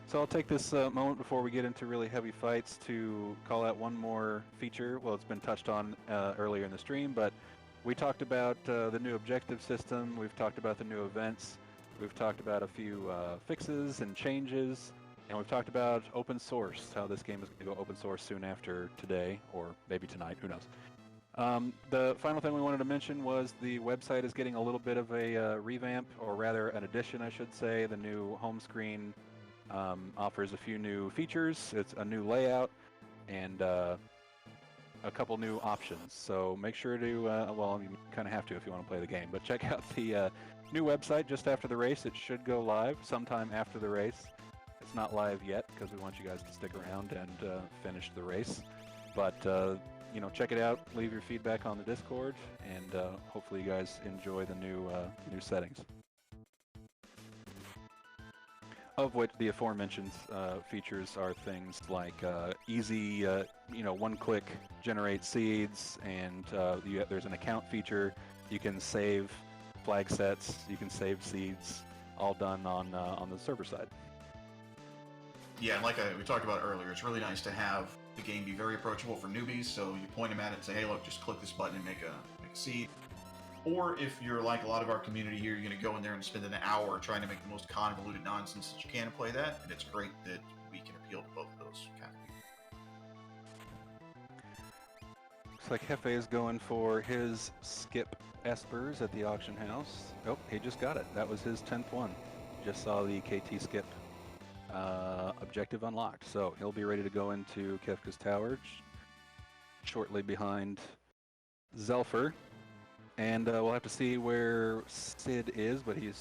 So I'll take this moment before we get into really heavy fights to call out one more feature. Well, it's been touched on earlier in the stream, but we talked about the new objective system. We've talked about the new events. We've talked about a few fixes and changes. And we've talked about open source, how this game is going to go open source soon after today, or maybe tonight, who knows. The final thing we wanted to mention was the website is getting a little bit of a revamp, or rather an addition, I should say. The new home screen offers a few new features. It's a new layout and a couple new options. So make sure to, well, you kind of have to if you want to play the game, but check out the new website just after the race. It should go live sometime after the race. It's not live yet because we want you guys to stick around and finish the race. But, you know, check it out, leave your feedback on the Discord, and hopefully you guys enjoy the new settings. Of which the aforementioned features are things like easy, you know, one-click generate seeds, and there's an account feature. You can save flag sets, you can save seeds, all done on the server side. Yeah, and like we talked about earlier, it's really nice to have the game be very approachable for newbies. So you point them at it and say, "Hey, look, just click this button and make a seed." Or if you're like a lot of our community here, you're going to go in there and spend an hour trying to make the most convoluted nonsense that you can to play that, and it's great that we can appeal to both of those kind of people. Looks like Hefe is going for his skip espers at the auction house. Oh, he just got it. That was his 10th one. Just saw the KT skip objective unlocked. So he'll be ready to go into Kefka's Tower shortly behind Zelfer. And we'll have to see where Sid is, but he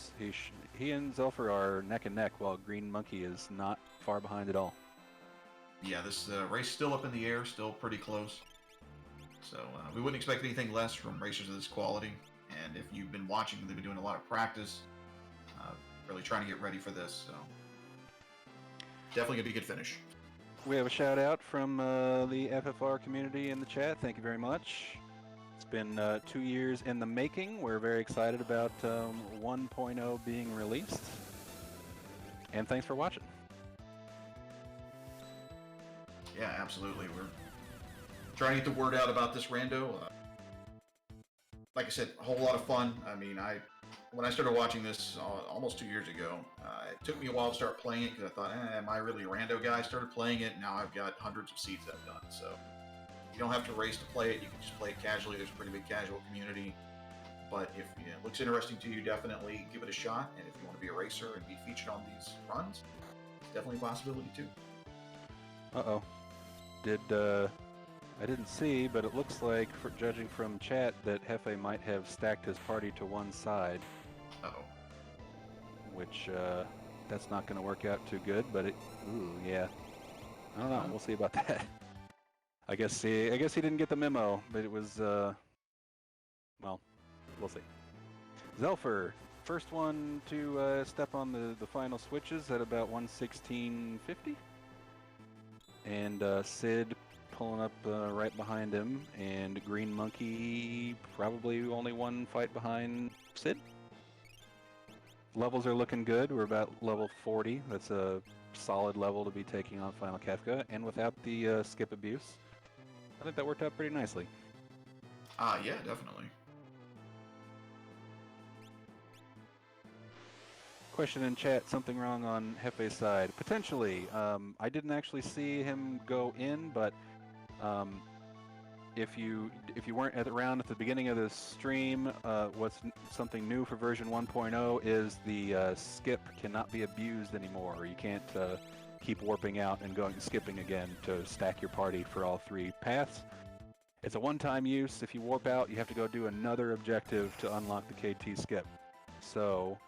and Zelfer are neck and neck, while Green Monkey is not far behind at all. Yeah, this race still up in the air, still pretty close. So we wouldn't expect anything less from racers of this quality. And if you've been watching, they've been doing a lot of practice, really trying to get ready for this. So definitely gonna be a good finish. We have a shout out from the FFR community in the chat. Thank you very much. It's been 2 years in the making. We're very excited about 1.0 being released. And thanks for watching. Yeah, absolutely. We're trying to get the word out about this rando. Like I said, a whole lot of fun. I mean, when I started watching this almost 2 years ago, it took me a while to start playing it because I thought, am I really a rando guy? I started playing it, and now I've got hundreds of seeds I've done. So you don't have to race to play it. You can just play it casually. There's a pretty big casual community. But if it looks interesting to you, definitely give it a shot. And if you want to be a racer and be featured on these runs, it's definitely a possibility too. Uh-oh. I didn't see, but it looks like, judging from chat, that Hefe might have stacked his party to one side. Uh-oh. Which, that's not going to work out too good, but ooh, yeah. I don't know, we'll see about that. I guess he didn't get the memo, but it was, well, we'll see. Zelfer, first one to step on the final switches at about 116.50. And Sid pulling up right behind him, and Green Monkey probably only one fight behind Sid. Levels are looking good. We're about level 40. That's a solid level to be taking on Final Kefka, and without the skip abuse. I think that worked out pretty nicely. Yeah, definitely. Question in chat, something wrong on Hefe's side. Potentially. I didn't actually see him go in, but if you weren't around at the beginning of the stream, what's something new for version 1.0 is the skip cannot be abused anymore. You can't keep warping out and skipping again to stack your party for all 3 paths. It's a one-time use. If you warp out, you have to go do another objective to unlock the KT skip. So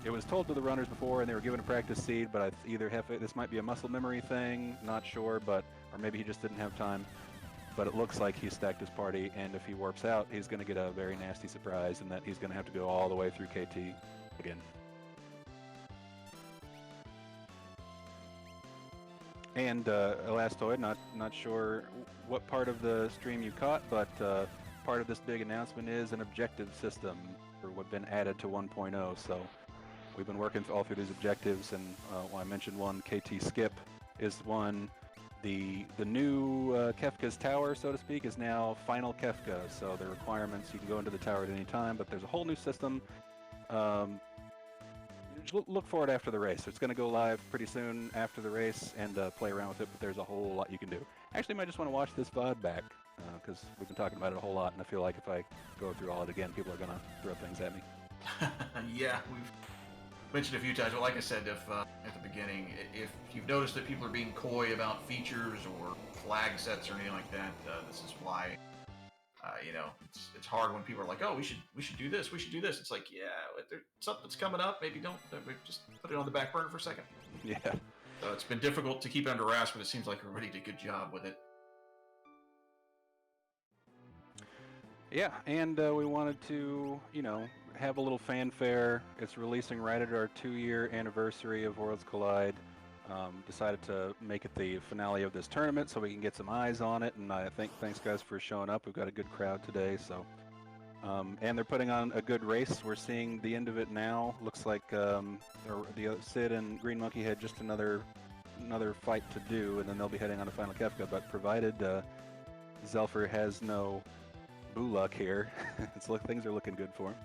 it was told to the runners before, and they were given a practice seed. But this might be a muscle memory thing, not sure, or maybe he just didn't have time. But it looks like he stacked his party, and if he warps out, he's going to get a very nasty surprise, and that he's going to have to go all the way through KT again. And Elastoid, not sure what part of the stream you caught, but part of this big announcement is an objective system for what's been added to 1.0. So we've been working all through these objectives, and I mentioned one, KT Skip is one. The new Kefka's tower, so to speak, is now Final Kefka. So the requirements, you can go into the tower at any time, but there's a whole new system. Look for it after the race. It's going to go live pretty soon after the race, and play around with it, but there's a whole lot you can do. Actually, you might just want to watch this VOD back, because we've been talking about it a whole lot, and I feel like if I go through all it again, people are going to throw things at me. Yeah, we've mentioned a few times, but like I said at the beginning, if you've noticed that people are being coy about features or flag sets or anything like that, this is why. It's hard when people are like, oh, we should do this, we should do this. It's like, yeah, something's coming up. Maybe don't just put it on the back burner for a second. Yeah. So it's been difficult to keep it under wraps, but it seems like everybody did a good job with it. Yeah, and we wanted to, have a little fanfare. It's releasing right at our 2-year anniversary of Worlds Collide. Decided to make it the finale of this tournament so we can get some eyes on it, and thanks guys for showing up. We've got a good crowd today, so and they're putting on a good race. We're seeing the end of it now. Looks like Sid and Green Monkey had just another fight to do, and then they'll be heading on to Final Kefka. But provided Zelfer has no boo luck here, things are looking good for him.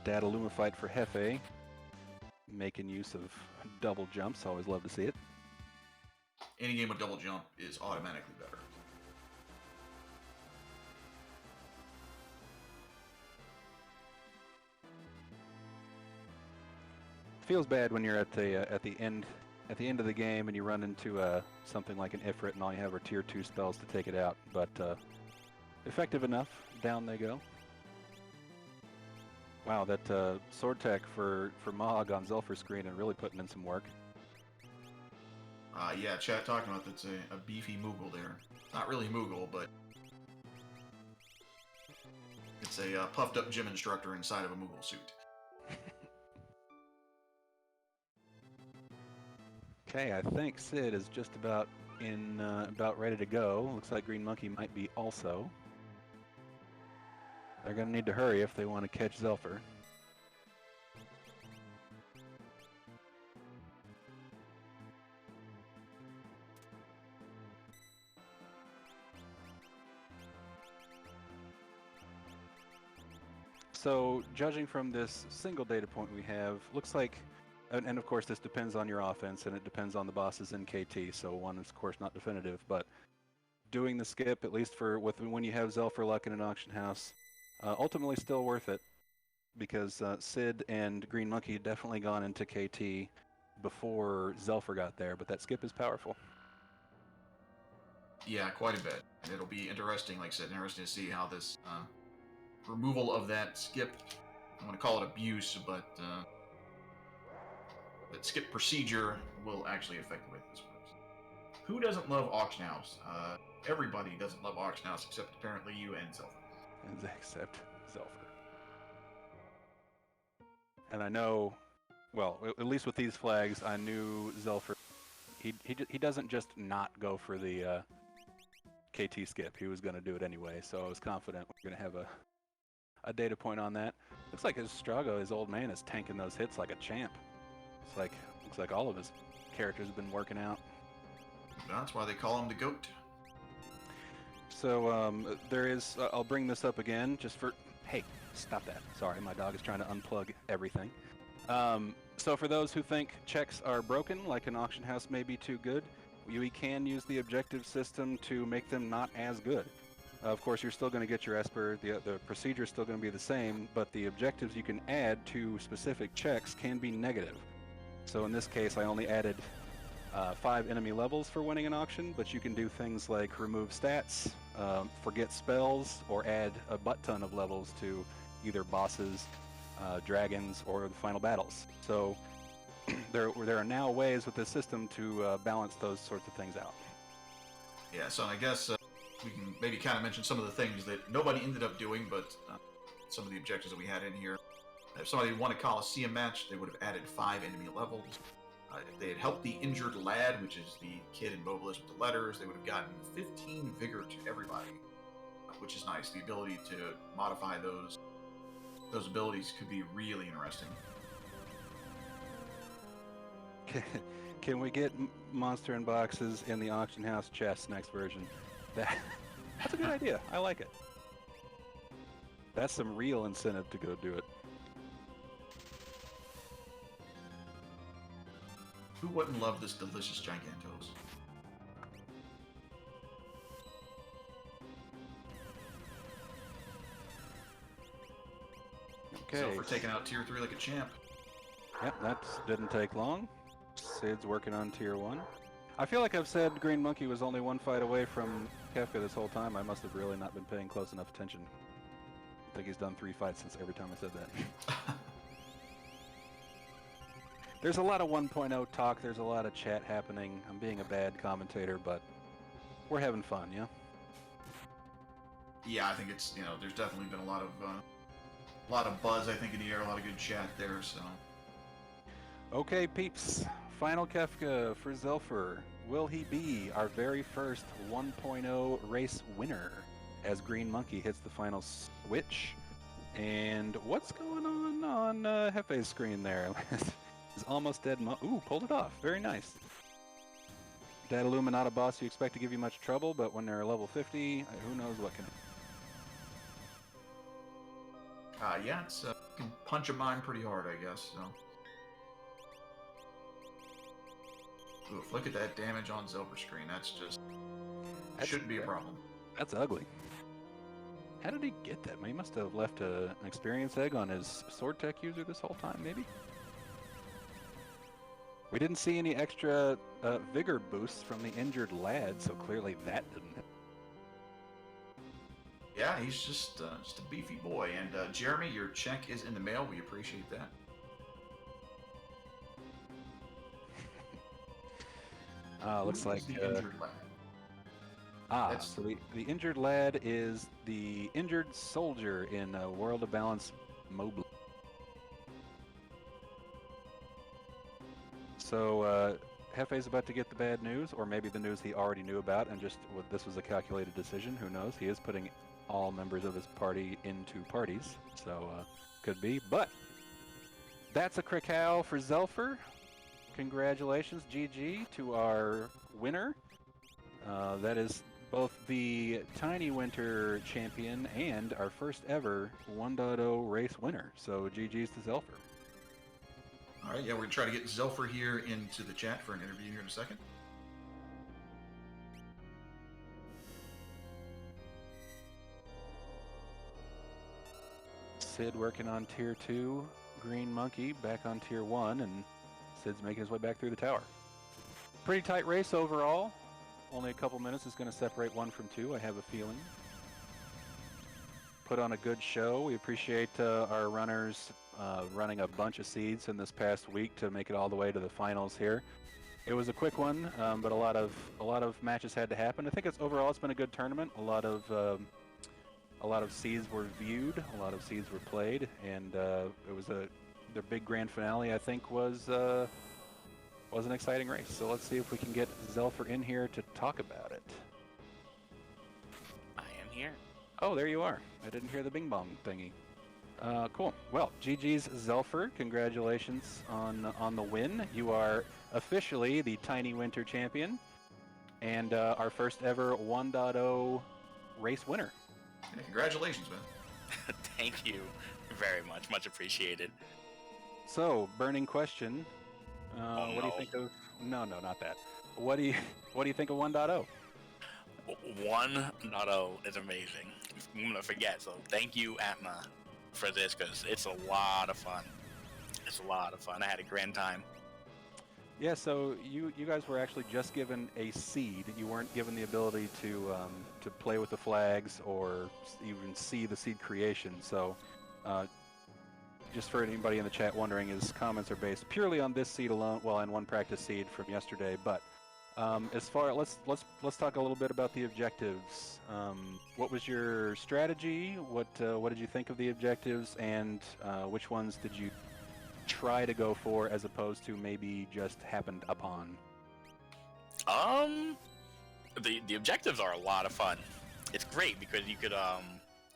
Data Luma fight for Hefe, making use of double jumps. Always love to see it. Any game with double jump is automatically better. Feels bad when you're at the end of the game and you run into something like an Ifrit and all you have are tier 2 spells to take it out, but effective enough. Down they go. Wow, that sword tech for Mog on Zelfer's screen and really putting in some work. Yeah, chat talking about that's a beefy Moogle there. Not really Moogle, but it's a puffed up gym instructor inside of a Moogle suit. Okay, I think Sid is just about ready to go. Looks like Green Monkey might be also. They're going to need to hurry if they want to catch Zelfer. So, judging from this single data point we have, looks like, and of course this depends on your offense and it depends on the bosses in KT, so one is of course not definitive, but doing the skip, at least when you have Zelfer luck in an auction house, ultimately still worth it, because Sid and Green Monkey had definitely gone into KT before Zelfer got there, but that skip is powerful. Yeah, quite a bit. And it'll be interesting, like I said, interesting to see how this removal of that skip, I'm going to call it abuse, but that skip procedure will actually affect the way this works. Who doesn't love auction house? Everybody doesn't love auction house, except apparently you and Zelfer. Except Zelfer. And I know, well, at least with these flags, I knew Zelfer, he doesn't just not go for the KT skip. He was going to do it anyway, so I was confident we're going to have a data point on that. Looks like Strago, his old man, is tanking those hits like a champ. Looks like all of his characters have been working out. That's why they call him the GOAT. So there is, I'll bring this up again just for, hey, stop that. Sorry, my dog is trying to unplug everything. So for those who think checks are broken, like an auction house may be too good, we can use the objective system to make them not as good. Of course, you're still going to get your Esper, the procedure is still going to be the same, but the objectives you can add to specific checks can be negative. So in this case, I only added 5 enemy levels for winning an auction, but you can do things like remove stats, forget spells, or add a butt ton of levels to either bosses, dragons, or the final battles. So there are now ways with this system to balance those sorts of things out. Yeah, so I guess we can maybe kind of mention some of the things that nobody ended up doing, but some of the objectives that we had in here. If somebody won a Coliseum match, they would have added 5 enemy levels. If they had helped the injured lad, which is the kid in Mobilis with the letters, they would have gotten 15 vigor to everybody, which is nice. The ability to modify those abilities could be really interesting. Can we get monster in boxes in the auction house chest next version? That's a good idea. I like it. That's some real incentive to go do it. Who wouldn't love this delicious Gigantos? Okay. So for taking out Tier 3 like a champ. Yep, that didn't take long. Sid's working on Tier 1. I feel like I've said Green Monkey was only 1 fight away from Kefka this whole time. I must have really not been paying close enough attention. I think he's done 3 fights since every time I said that. There's a lot of 1.0 talk, there's a lot of chat happening. I'm being a bad commentator, but we're having fun, yeah? Yeah, I think it's, there's definitely been a lot of buzz, I think, in the air, a lot of good chat there, so. Okay, peeps. Final Kefka for Zelfer. Will he be our very first 1.0 race winner as Green Monkey hits the final switch? And what's going on Hefe's screen there? Is almost dead. Ooh, pulled it off. Very nice. Dadaluma, not a boss you expect to give you much trouble, but when they're level 50, who knows what can. Yeah, it's you can punch a mine pretty hard, I guess. So. Oof, look at that damage on Zelfer's screen. That shouldn't be a problem. That's ugly. How did he get that? He must have left an experience egg on his sword tech user this whole time, maybe? We didn't see any extra vigor boosts from the injured lad, so clearly that didn't hit. Yeah, he's just a beefy boy. And Jeremy, your check is in the mail. We appreciate that. Looks like the injured lad. So the injured lad is the injured soldier in World of Balance Mobile. So Hefe's about to get the bad news, or maybe the news he already knew about, and this was a calculated decision. Who knows? He is putting all members of his party into parties, so could be. But that's a Krakow for Zelfer. Congratulations, GG, to our winner. That is both the Tiny Winter champion and our first ever 1.0 race winner. So GG's to Zelfer. All right, yeah, we're going to try to get Zelfer here into the chat for an interview here in a second. Sid working on Tier 2, Green Monkey back on Tier 1, and Sid's making his way back through the tower. Pretty tight race overall. Only a couple minutes is going to separate 1 from 2, I have a feeling. Put on a good show. We appreciate our runners running a bunch of seeds in this past week to make it all the way to the finals here. It was a quick one, but a lot of matches had to happen. I think it's been a good tournament. A lot of seeds were viewed, a lot of seeds were played, and it was their big grand finale. I think was an exciting race. So let's see if we can get Zelfer in here to talk about it. I am here. Oh, there you are. I didn't hear the bing bong thingy. Cool. Well, GG's Zelfer. Congratulations on the win. You are officially the Tiny Winter champion and our first ever 1.0 race winner. Yeah, congratulations, man. Thank you very much. Much appreciated. So, burning question. What do you no. think of? No, not that. What do you think of 1.0? 1.0 is amazing. I'm gonna forget. So thank you, Atma, for this because it's a lot of fun. It's a lot of fun. I had a grand time. Yeah, so you guys were actually just given a seed. You weren't given the ability to play with the flags or even see the seed creation. So, uh, just for anybody in the chat wondering, his comments are based purely on this seed alone. Well, and one practice seed from yesterday. But as far let's talk a little bit about the objectives. What was your strategy? What did you think of the objectives, and which ones did you try to go for as opposed to maybe just happened upon? The objectives are a lot of fun. It's great because you could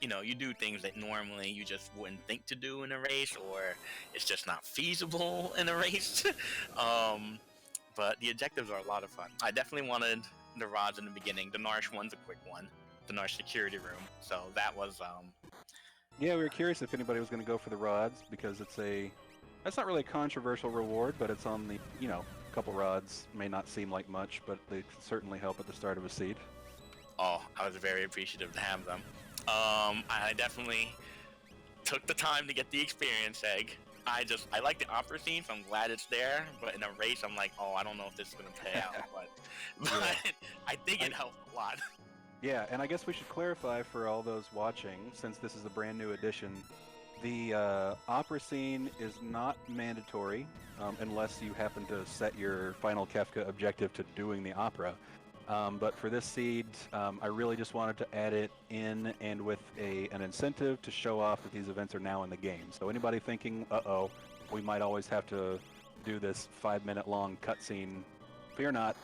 you do things that normally you just wouldn't think to do in a race, or it's just not feasible in a race. But the objectives are a lot of fun. I definitely wanted the rods in the beginning. The Narsh one's a quick one. The Narsh security room. So that was Yeah, we were curious if anybody was going to go for the rods because that's not really a controversial reward, but it's on the, a couple rods may not seem like much, but they can certainly help at the start of a seed. Oh, I was very appreciative to have them. I definitely took the time to get the experience egg. I like the opera scene, so I'm glad it's there. But in a race, I'm like, oh, I don't know if this is gonna pay out. But I think it helped a lot. Yeah, and I guess we should clarify for all those watching, since this is a brand new edition, the opera scene is not mandatory unless you happen to set your final Kefka objective to doing the opera. But for this seed, I really just wanted to add it in and with an incentive to show off that these events are now in the game. So anybody thinking, uh-oh, we might always have to do this 5-minute long cutscene, fear not.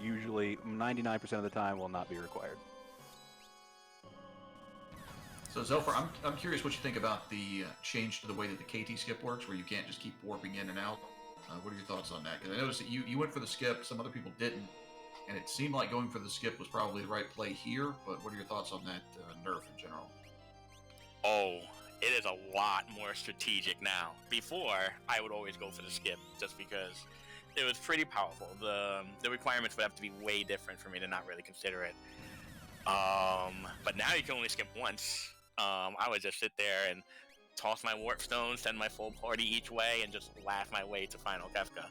Usually 99% of the time will not be required. So Zelfar, I'm curious what you think about the change to the way that the KT skip works, where you can't just keep warping in and out. What are your thoughts on that? Because I noticed that you went for the skip, some other people didn't, and it seemed like going for the skip was probably the right play here. But what are your thoughts on that nerf in general? Oh, it is a lot more strategic now. Before, I would always go for the skip just because it was pretty powerful. The requirements would have to be way different for me to not really consider it. But now you can only skip once. I would just sit there and toss my warp stone, send my full party each way, and just laugh my way to final Kefka.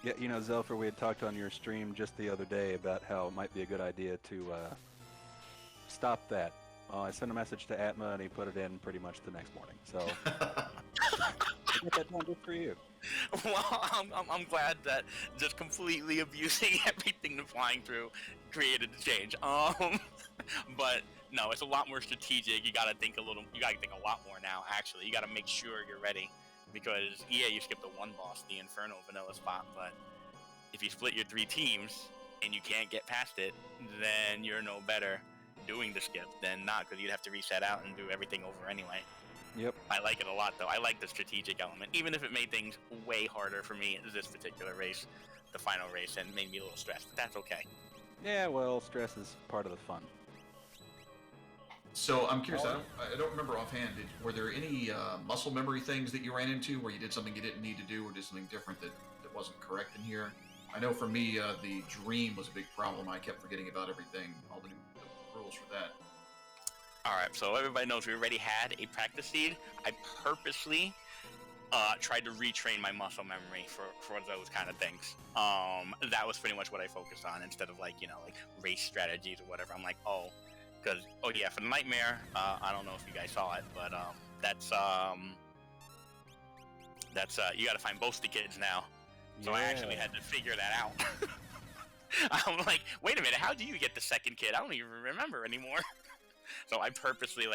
Yeah, Zelfar, we had talked on your stream just the other day about how it might be a good idea to stop that. I sent a message to Atma, and he put it in pretty much the next morning. So I get that done just for you. Well, I'm glad that just completely abusing everything that's flying through created the change. But no, it's a lot more strategic. You gotta think a lot more now. Actually, you gotta make sure you're ready, because you skipped the one boss, the Inferno vanilla spot, but if you split your 3 teams and you can't get past it, then you're no better doing the skip than not, because you'd have to reset out and do everything over anyway. Yep. I like it a lot, though. I like the strategic element, even if it made things way harder for me in this particular race, the final race, and made me a little stressed, but that's okay. Yeah, well, stress is part of the fun. So I'm curious, I don't remember offhand, were there any muscle memory things that you ran into where you did something you didn't need to do, or did something different that wasn't correct in here? I know for me, the dream was a big problem. I kept forgetting about everything, all the rules for that. Alright, so everybody knows we already had a practice seed. I purposely tried to retrain my muscle memory for those kind of things. That was pretty much what I focused on, instead of like race strategies or whatever. I'm like, for the Nightmare, I don't know if you guys saw it, but that's you gotta find both the kids now. So I actually had to figure that out. I'm like, wait a minute, how do you get the second kid? I don't even remember anymore. So I purposely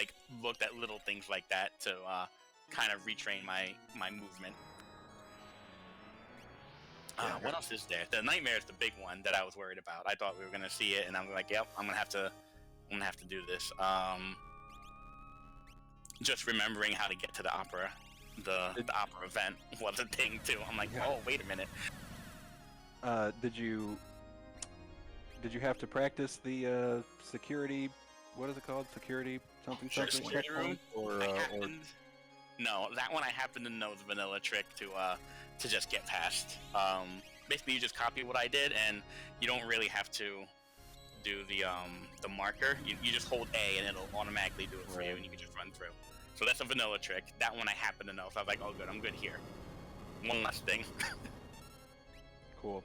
looked at little things like that to kind of retrain my movement. What else is there? The Nightmare is the big one that I was worried about. I thought we were gonna see it, and I'm like, yep, I'm gonna have to do this. Just remembering how to get to the opera, the opera event was a thing too. I'm like, oh, wait a minute. Did you have to practice the security? What is it called? Security something? Security room? No, that one I happen to know the vanilla trick to just get past. Basically, you just copy what I did, and you don't really have to do the marker. You just hold A, and it'll automatically do it for you, and you can just run through. So that's a vanilla trick. That one I happen to know, so I was like, oh good, I'm good here. one last thing. Cool.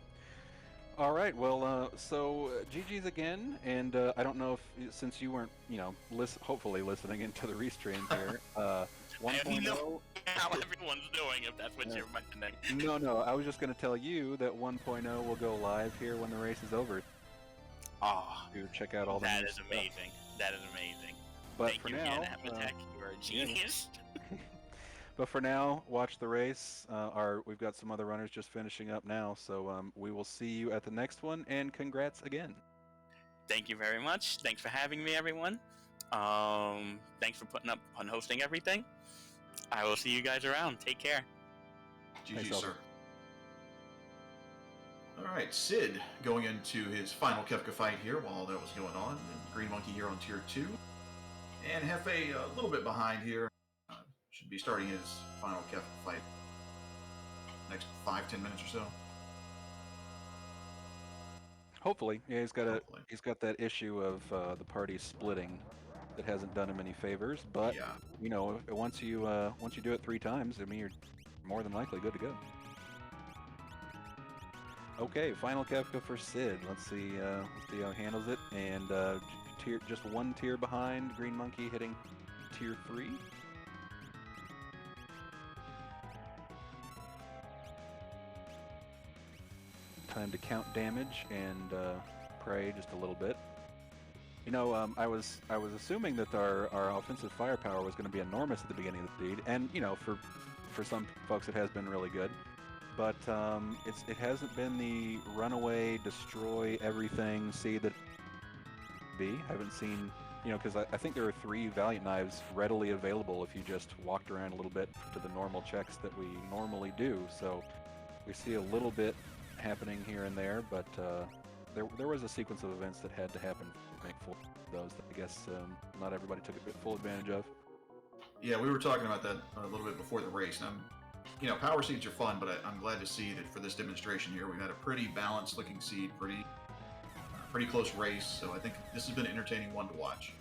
All right. Well, so GG's again, and I don't know if since you weren't, hopefully listening into the restream here, I 1.0. know how everyone's doing, if that's what Yeah. you're mentioning. No. I was just going to tell you that 1.0 will go live here when the race is over. Oh, To check out all the that new is stuff. amazing. That is amazing. But Thank for you, now, Hannah Habitek. You're a genius. But for now, watch the race. We've got some other runners just finishing up now, so we will see you at the next one. And congrats again. Thank you very much. Thanks for having me, everyone. Thanks for putting up on hosting everything. I will see you guys around. Take care. GG, Thanks, sir. Albert. All right, Sid going into his final Kefka fight here while that was going on. And Green Monkey here on Tier 2. And Hefe a little bit behind here. Should be starting his final Kefka fight next 5-10 minutes or so. Hopefully, yeah, Hopefully. he's got that issue of the party splitting that hasn't done him any favors. But Yeah. once you do it 3 times, I mean, you're more than likely good to go. Okay, final Kefka for Sid. Let's see how he handles it. And just 1 tier behind Green Monkey, hitting Tier 3. Time to count damage and pray just a little bit. I was assuming that our offensive firepower was going to be enormous at the beginning of the seed, and for some folks it has been really good, but it hasn't been the runaway, destroy everything seed that be. I haven't seen, because I think there are 3 Valiant Knives readily available if you just walked around a little bit to the normal checks that we normally do. So we see a little bit happening here and there, but there was a sequence of events that had to happen to make full of those that I guess not everybody took full advantage of. Yeah, we were talking about that a little bit before the race. And power seeds are fun, but I'm glad to see that for this demonstration here, we've had a pretty balanced looking seed, pretty close race. So I think this has been an entertaining one to watch.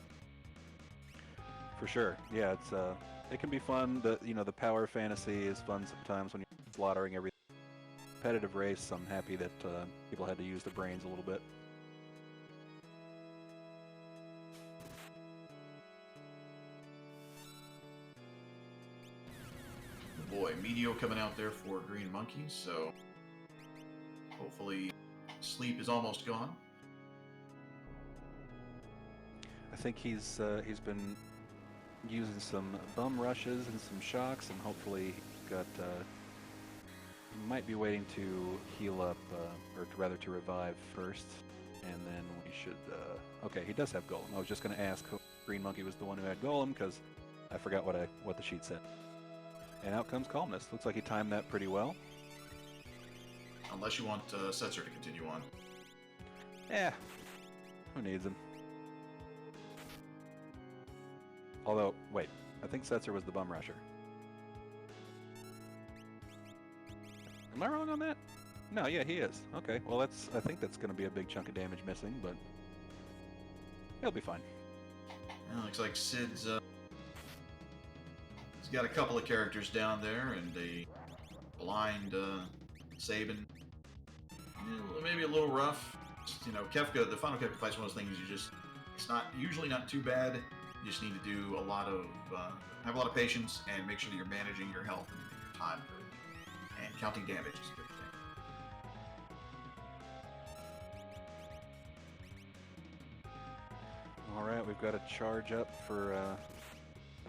For sure, yeah, it can be fun. The power fantasy is fun sometimes when you're slaughtering everything. Competitive race, I'm happy that people had to use their brains a little bit. Boy, Medio coming out there for Green Monkey, so hopefully sleep is almost gone. I think he's been using some bum rushes and some shocks, and hopefully he's got might be waiting to heal up, or rather to revive first, and then we should, okay, he does have Golem. I was just going to ask who Green Monkey was the one who had Golem, because I forgot what the sheet said. And out comes Calmness. Looks like he timed that pretty well. Unless you want Setzer to continue on. Yeah, who needs him? Although, wait, I think Setzer was the bum rusher. Am I wrong on that? No, yeah, he is. Okay, well, I think that's going to be a big chunk of damage missing, but he'll be fine. Well, looks like Sid's he's got a couple of characters down there, and a blind Sabin. Maybe a little rough. Just, Kefka, the final Kefka fight's one of those things it's usually not too bad. You just need to do have a lot of patience and make sure that you're managing your health and your time. And counting damage is a good thing. All right, we've got a charge up for a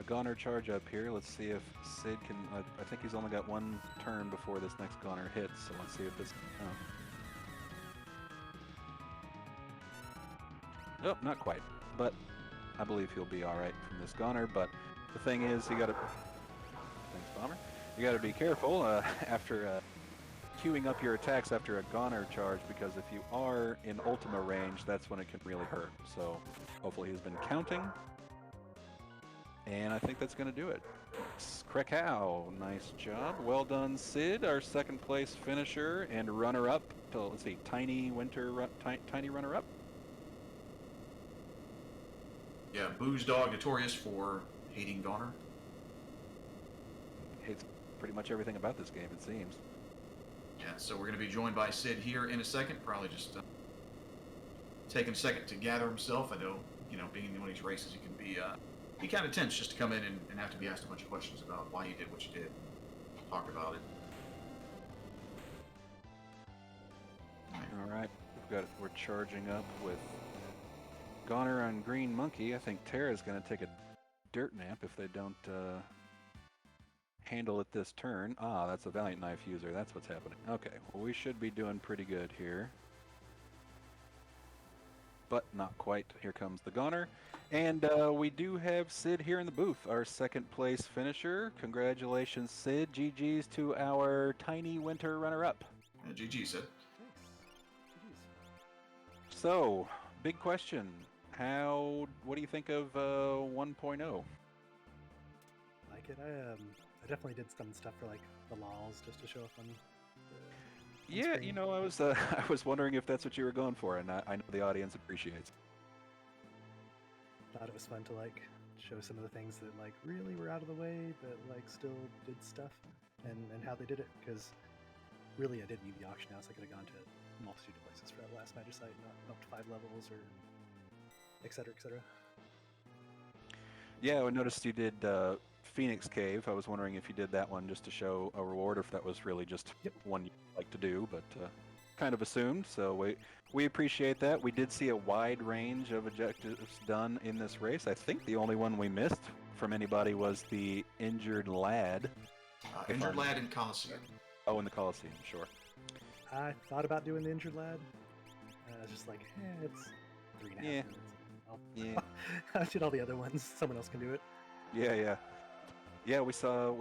Goner charge up here. Let's see if Sid can. I think he's only got 1 turn before this next Goner hits, so let's see if this. Oh, not quite, but I believe he'll be all right from this Goner. But the thing is, you got to. Thanks, Bomber. You got to be careful after queuing up your attacks after a Goner charge, because if you are in Ultima range, that's when it can really hurt. So hopefully he's been counting, and I think that's going to do it. Krakow, nice job. Well done, Sid, our 2nd place finisher and runner-up. Let's see, Tiny runner-up. Yeah, Booze Dog notorious for hating Goner. Hates pretty much everything about this game, it seems. Yeah, so we're going to be joined by Sid here in a second. Probably just taking a second to gather himself. I know, being in one of these races, you can be kind of tense just to come in and have to be asked a bunch of questions about why you did what you did. Talk about it. All right, we're charging up with Goner on Green Monkey. I think Tara's going to take a dirt nap if they don't handle it this turn. Ah, that's a Valiant Knife user. That's what's happening. Okay, well, we should be doing pretty good here. But not quite. Here comes the Goner. And we do have Sid here in the booth, our second place finisher. Congratulations, Sid. GG's to our tiny winter runner-up. GG, Sid. So, big question. What do you think of 1.0? Like it. I definitely did some stuff for like the lols just to show up on. Yeah, screen. I was I was wondering if that's what you were going for, and I know the audience appreciates. Thought it was fun to like show some of the things that like really were out of the way, but like still did stuff, and how they did it. Because really, I didn't need the auction house. I could have gone to a multitude of places for that last Magicite, not up to 5 levels or etc. etc. Yeah, I noticed you did Phoenix Cave. I was wondering if you did that one just to show a reward, or if that was really just one you'd like to do, but kind of assumed. So we appreciate that. We did see a wide range of objectives done in this race. I think the only one we missed from anybody was the Injured Lad. Injured Lad in Coliseum. Oh, in the Coliseum, sure. I thought about doing the Injured Lad. I was just like, it's 3.5 minutes. Yeah. I did all the other ones. Someone else can do it. Yeah, we saw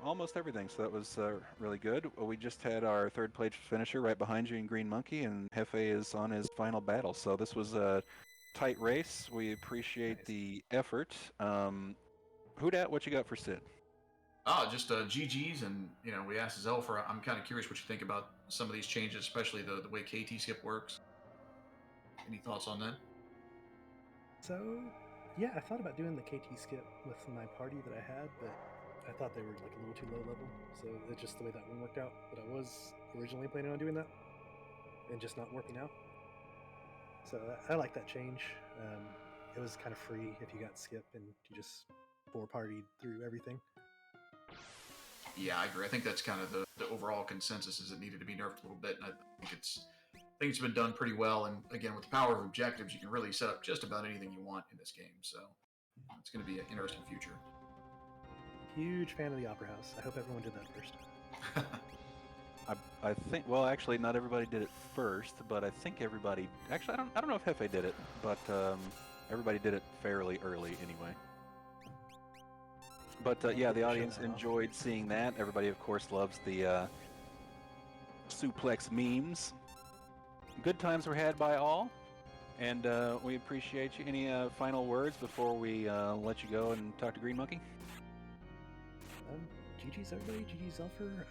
almost everything, so that was really good. We just had our third place finisher right behind you in Green Monkey, and Hefe is on his final battle. So this was a tight race. We appreciate the effort. Houdat, what you got for Sid? Just GG's, and we asked Zelfer. I'm kind of curious what you think about some of these changes, especially the way KT skip works. Any thoughts on that? So, yeah, I thought about doing the KT skip with my party that I had, but I thought they were like a little too low level, so it's just the way that one worked out. But I was originally planning on doing that, and just not working out. So I like that change. It was kind of free if you got skip and you just 4-partied through everything. Yeah, I agree. I think that's kind of the overall consensus, is it needed to be nerfed a little bit, and I think it's been done pretty well. And again, with the power of objectives, you can really set up just about anything you want in this game. So it's going to be an interesting future. Huge fan of the Opera House. I hope everyone did that first. I think, well, actually, not everybody did it first, but I think everybody. Actually, I don't know if Hefe did it, but everybody did it fairly early anyway. But yeah, the audience enjoyed seeing that. Everybody, of course, loves the suplex memes. Good times were had by all, and we appreciate you. Any final words before we let you go and talk to Green Monkey? GG's everybody, GG's Zelfer.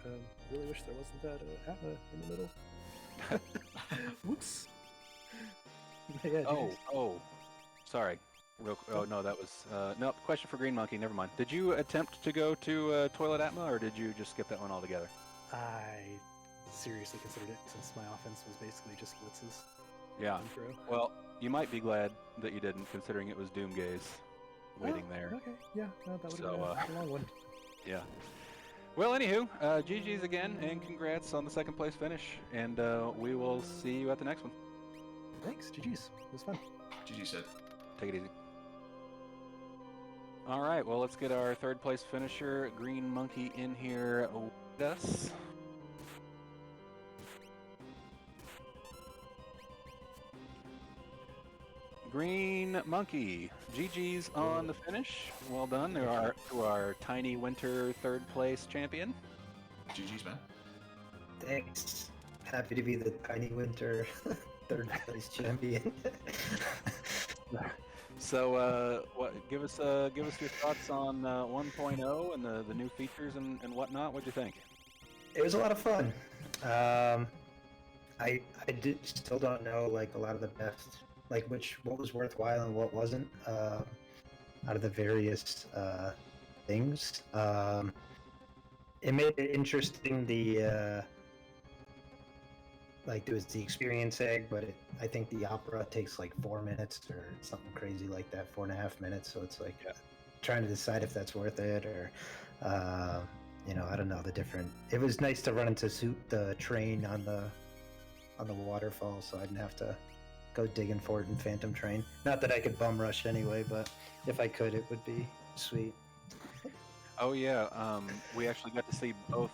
Really wish there wasn't that Atma in the middle. Whoops. Yeah, oh, sorry. Oh no, that was no question for Green Monkey. Never mind. Did you attempt to go to Toilet Atma, or did you just skip that one altogether? I seriously considered it, since my offense was basically just blitzes. Yeah. Well, you might be glad that you didn't, considering it was Doomgaze waiting there. Okay. Yeah. No, that would have been a long one. Yeah. Well, anywho, GG's again, and congrats on the second place finish. And we will see you at the next one. Thanks. GG's. It was fun. GG said. Take it easy. All right, well, let's get our third place finisher, Green Monkey, in here with us. Green Monkey, GG's on the finish. Well done. There are to our tiny winter third place champion. GG's, man. Thanks. Happy to be the tiny winter third place champion. So, give us your thoughts on 1.0 and the new features and whatnot. What'd you think? It was a lot of fun. I still don't know like a lot of the best, like what was worthwhile and what wasn't out of the various things. it made it interesting. Like there was the experience egg, but I think the opera takes like 4 minutes or something crazy like that, 4.5 minutes. So it's like trying to decide if that's worth it or, I don't know the different. It was nice to run into the train on the waterfall, so I didn't have to go digging for it in Phantom Train. Not that I could bum rush anyway, but if I could, it would be sweet. Oh yeah, we actually got to see both.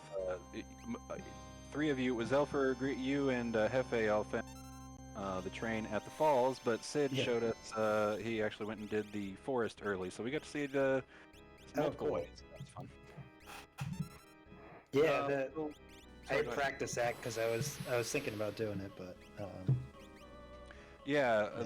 Three of you. It was Elfer, you, and Hefe all found the train at the falls, but Sid showed us. He actually went and did the forest early, so we got to see the multiple cool. ways. That's fun. Yeah, I Sorry, had practiced that because I was thinking about doing it, but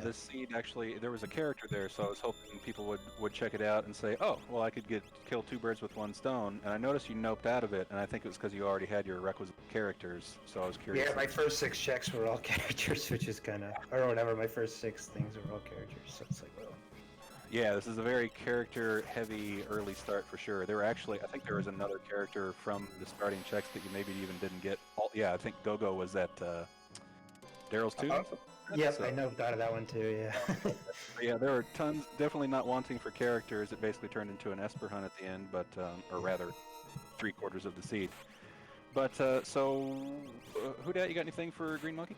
the seed actually, there was a character there, so I was hoping people would check it out and say, oh, well, I could kill 2 birds with 1 stone, and I noticed you noped out of it, and I think it was because you already had your requisite characters, so I was curious. Yeah, my first 6 checks were all characters, which is kind of, or whatever, my first 6 things were all characters, so it's like, well. Yeah, this is a very character-heavy early start for sure. There were actually, I think there was another character from the starting checks that you maybe even didn't get. I think Gogo was at Daryl's too. Yep, I know out of that one too, yeah. Yeah, there were tons, definitely not wanting for characters. It basically turned into an Esper hunt at the end, but, or rather, 3/4 of the seed. But, who dat, you got anything for Green Monkey?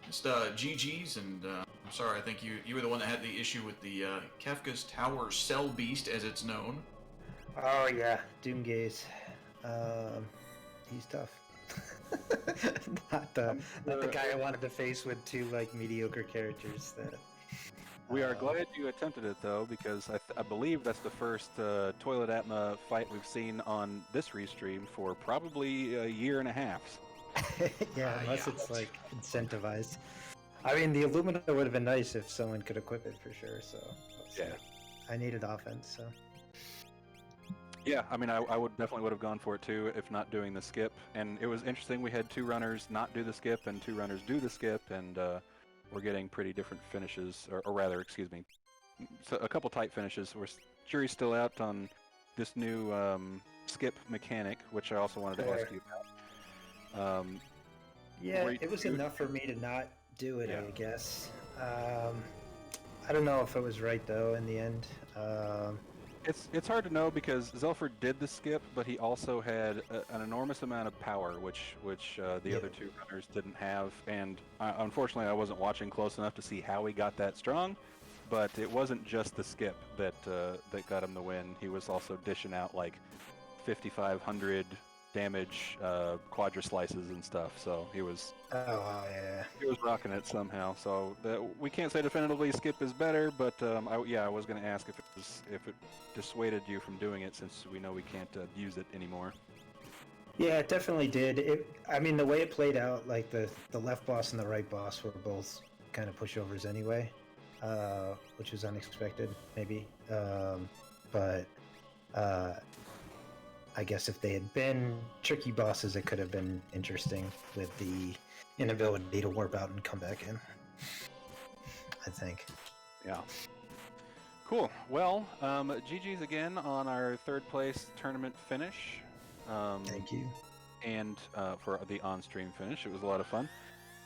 Just GG's, and I'm sorry, I think you were the one that had the issue with the Kefka's Tower Cell Beast, as it's known. Oh yeah, Doomgaze. He's tough. not the guy I wanted to face with 2 like mediocre characters. We are glad you attempted it though, because I believe that's the first Toilet Atma fight we've seen on this restream for probably a year and a half. Yeah, unless it's like incentivized. I mean, the Illumina would have been nice if someone could equip it for sure. So I needed offense. So. Yeah, I mean, I definitely would have gone for it too if not doing the skip. And it was interesting. We had 2 runners not do the skip and 2 runners do the skip, and we're getting pretty different finishes, or rather, excuse me, so a couple tight finishes. Jury's still out on this new skip mechanic, which I also wanted to ask you about. Yeah, it was enough for me to not do it, I guess. I don't know if it was right though in the end. It's hard to know because Zelfer did the skip, but he also had an enormous amount of power, which the other 2 runners didn't have. And unfortunately, I wasn't watching close enough to see how he got that strong. But it wasn't just the skip that got him the win. He was also dishing out like 5,500 damage quadra slices and stuff. So he was he was rocking it somehow. So we can't say definitively skip is better, but I was going to ask if it dissuaded you from doing it, since we know we can't use it anymore. Yeah, it definitely did. I mean, the way it played out, like the left boss and the right boss were both kind of pushovers anyway, which was unexpected maybe. But I guess if they had been tricky bosses, it could have been interesting with the inability to warp out and come back in, I think. Yeah. Cool. Well, GG's again on our 3rd place tournament finish. Thank you. And for the on-stream finish. It was a lot of fun.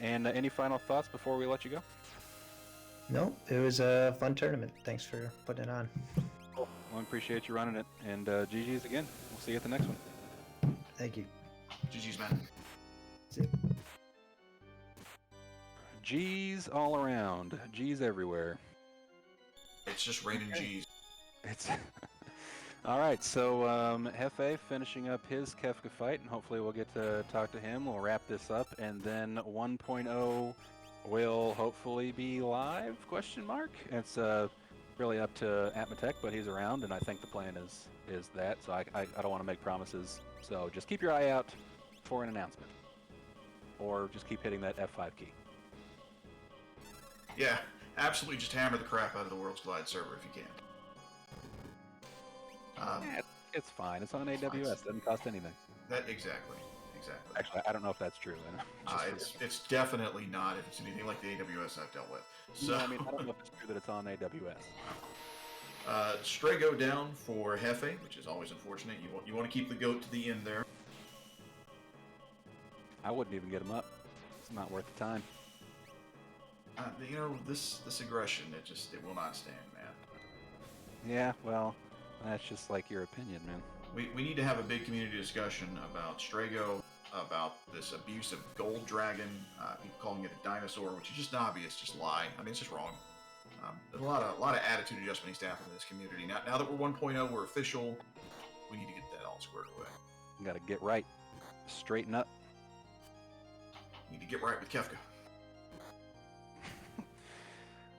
And any final thoughts before we let you go? No, it was a fun tournament. Thanks for putting it on. Cool. Well, I appreciate you running it. And GG's again. We'll see you at the next one. Thank you. GG's, man. That's it. G's all around. G's everywhere. It's just raining G's. It's all right. So Hefe finishing up his Kefka fight, and hopefully we'll get to talk to him. We'll wrap this up, and then 1.0 will hopefully be live? Question mark. It's really up to Atmatech, but he's around, and I think the plan is that. So I don't want to make promises. So just keep your eye out for an announcement, or just keep hitting that F5 key. Yeah, absolutely just hammer the crap out of the Worlds Collide server if you can. Yeah, it's fine. It's on AWS. Doesn't cost anything. Exactly. Actually, I don't know if that's true. It's definitely not if it's anything like the AWS I've dealt with. So, no, I mean, I don't know if it's true that it's on AWS. Stray go down for Hefe, which is always unfortunate. You want to keep the goat to the end there. I wouldn't even get him up. It's not worth the time. You know, this aggression, it will not stand, man. Yeah, well, that's just like your opinion, man. We need to have a big community discussion about Strago, about this abuse of Gold Dragon, people calling it a dinosaur, which is just obvious, just lie. I mean, it's just wrong. There's a lot of attitude adjustment needs to happen in this community. Now that we're 1.0, we're official. We need to get that all squared away. You gotta get right. Straighten up. Need to get right with Kefka.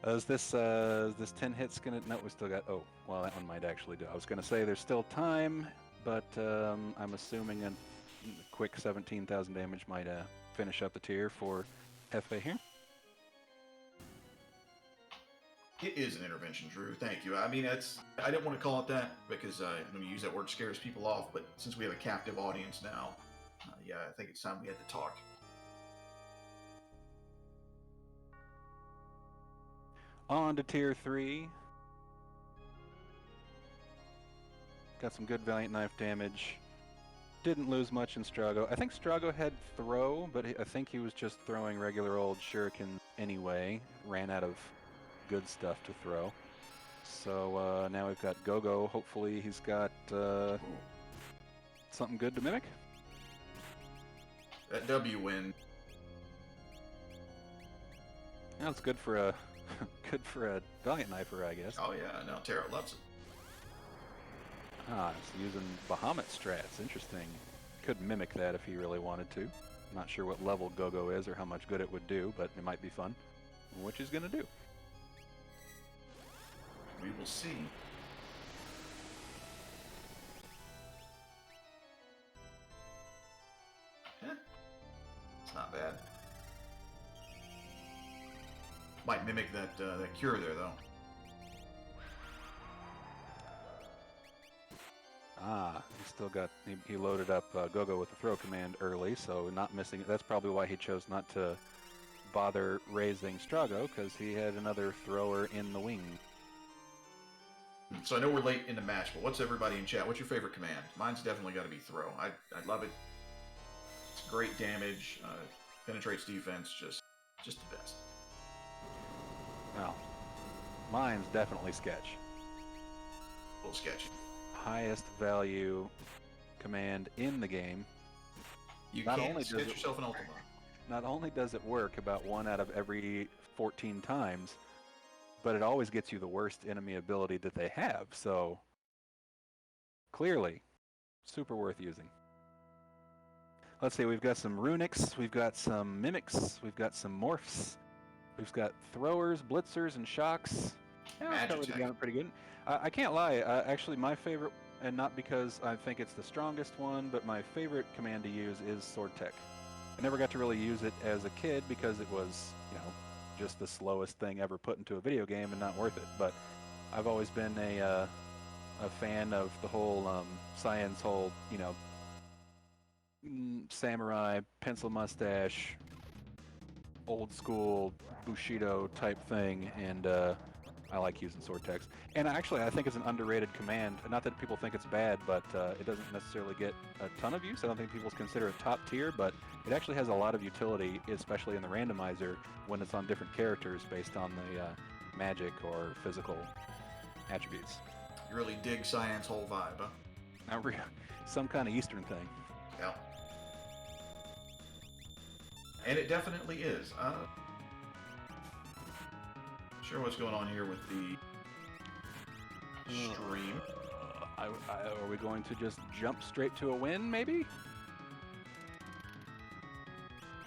Is this 10 hits gonna? No, we still got. Oh, well, that one might actually do. I was gonna say there's still time, but I'm assuming a quick 17,000 damage might finish up the tier for Hefe here. It is an intervention, Drew. Thank you. I mean, I didn't want to call it that because when you use that word, scares people off. But since we have a captive audience now, yeah, I think it's time we had to talk. On to tier 3. Got some good Valiant Knife damage. Didn't lose much in Strago. I think Strago had throw, but I think he was just throwing regular old shuriken anyway. Ran out of good stuff to throw. So now we've got Gogo. Hopefully he's got something good to mimic. That W win. That's good for a good for a Valiant Knifer, I guess. Oh yeah, no, Tara loves it. Ah, it's using Bahamut strats. Interesting. Could mimic that if he really wanted to. Not sure what level Gogo is or how much good it would do, but it might be fun. Which he's gonna do. We will see. Yeah, it's not bad. Might mimic that cure there, though. Ah, he still got, he loaded up Gogo with the throw command early, so not missing it. That's probably why he chose not to bother raising Strago, because he had another thrower in the wing. So I know we're late in the match, but what's everybody in chat? What's your favorite command? Mine's definitely got to be throw. I love it. It's great damage, penetrates defense, just the best. Well, mine's definitely sketch. A little sketchy. Highest value command in the game. You Not can't only sketch does it- yourself an Ultima. Not only does it work about 1 out of every 14 times, but it always gets you the worst enemy ability that they have, so clearly super worth using. Let's see, we've got some runics, we've got some mimics, we've got some morphs, we've got throwers, blitzers, and shocks. Yeah, we covered the gamut pretty good. I can't lie, actually my favorite, and not because I think it's the strongest one, but my favorite command to use is Sword Tech. I never got to really use it as a kid because it was, you know, just the slowest thing ever put into a video game and not worth it. But I've always been a fan of the whole Cyan's whole, you know, samurai, pencil mustache, old school Bushido type thing, and I like using sword techs. And actually, I think it's an underrated command. Not that people think it's bad, but it doesn't necessarily get a ton of use. I don't think people consider it top tier, but it actually has a lot of utility, especially in the randomizer when it's on different characters based on the magic or physical attributes. You really dig Cyan's whole vibe, huh? Not real, some kind of Eastern thing. Yeah. And it definitely is. Sure what's going on here with the stream. Are we going to just jump straight to a win, maybe?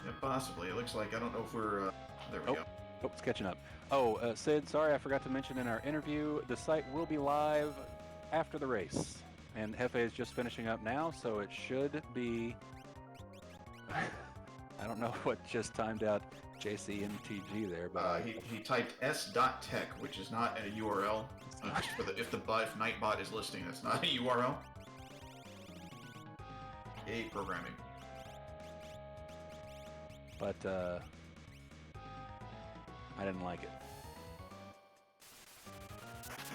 Yeah, possibly. It looks like, I don't know if we're... there we go. Oh, it's catching up. Oh, Sid, sorry, I forgot to mention in our interview, the site will be live after the race. And Hefe is just finishing up now, so it should be... I don't know what just timed out JCMTG there, but... he typed s.tech, which is not a URL. Just for the, if Nightbot is listening, that's not a URL. Programming. But, I didn't like it.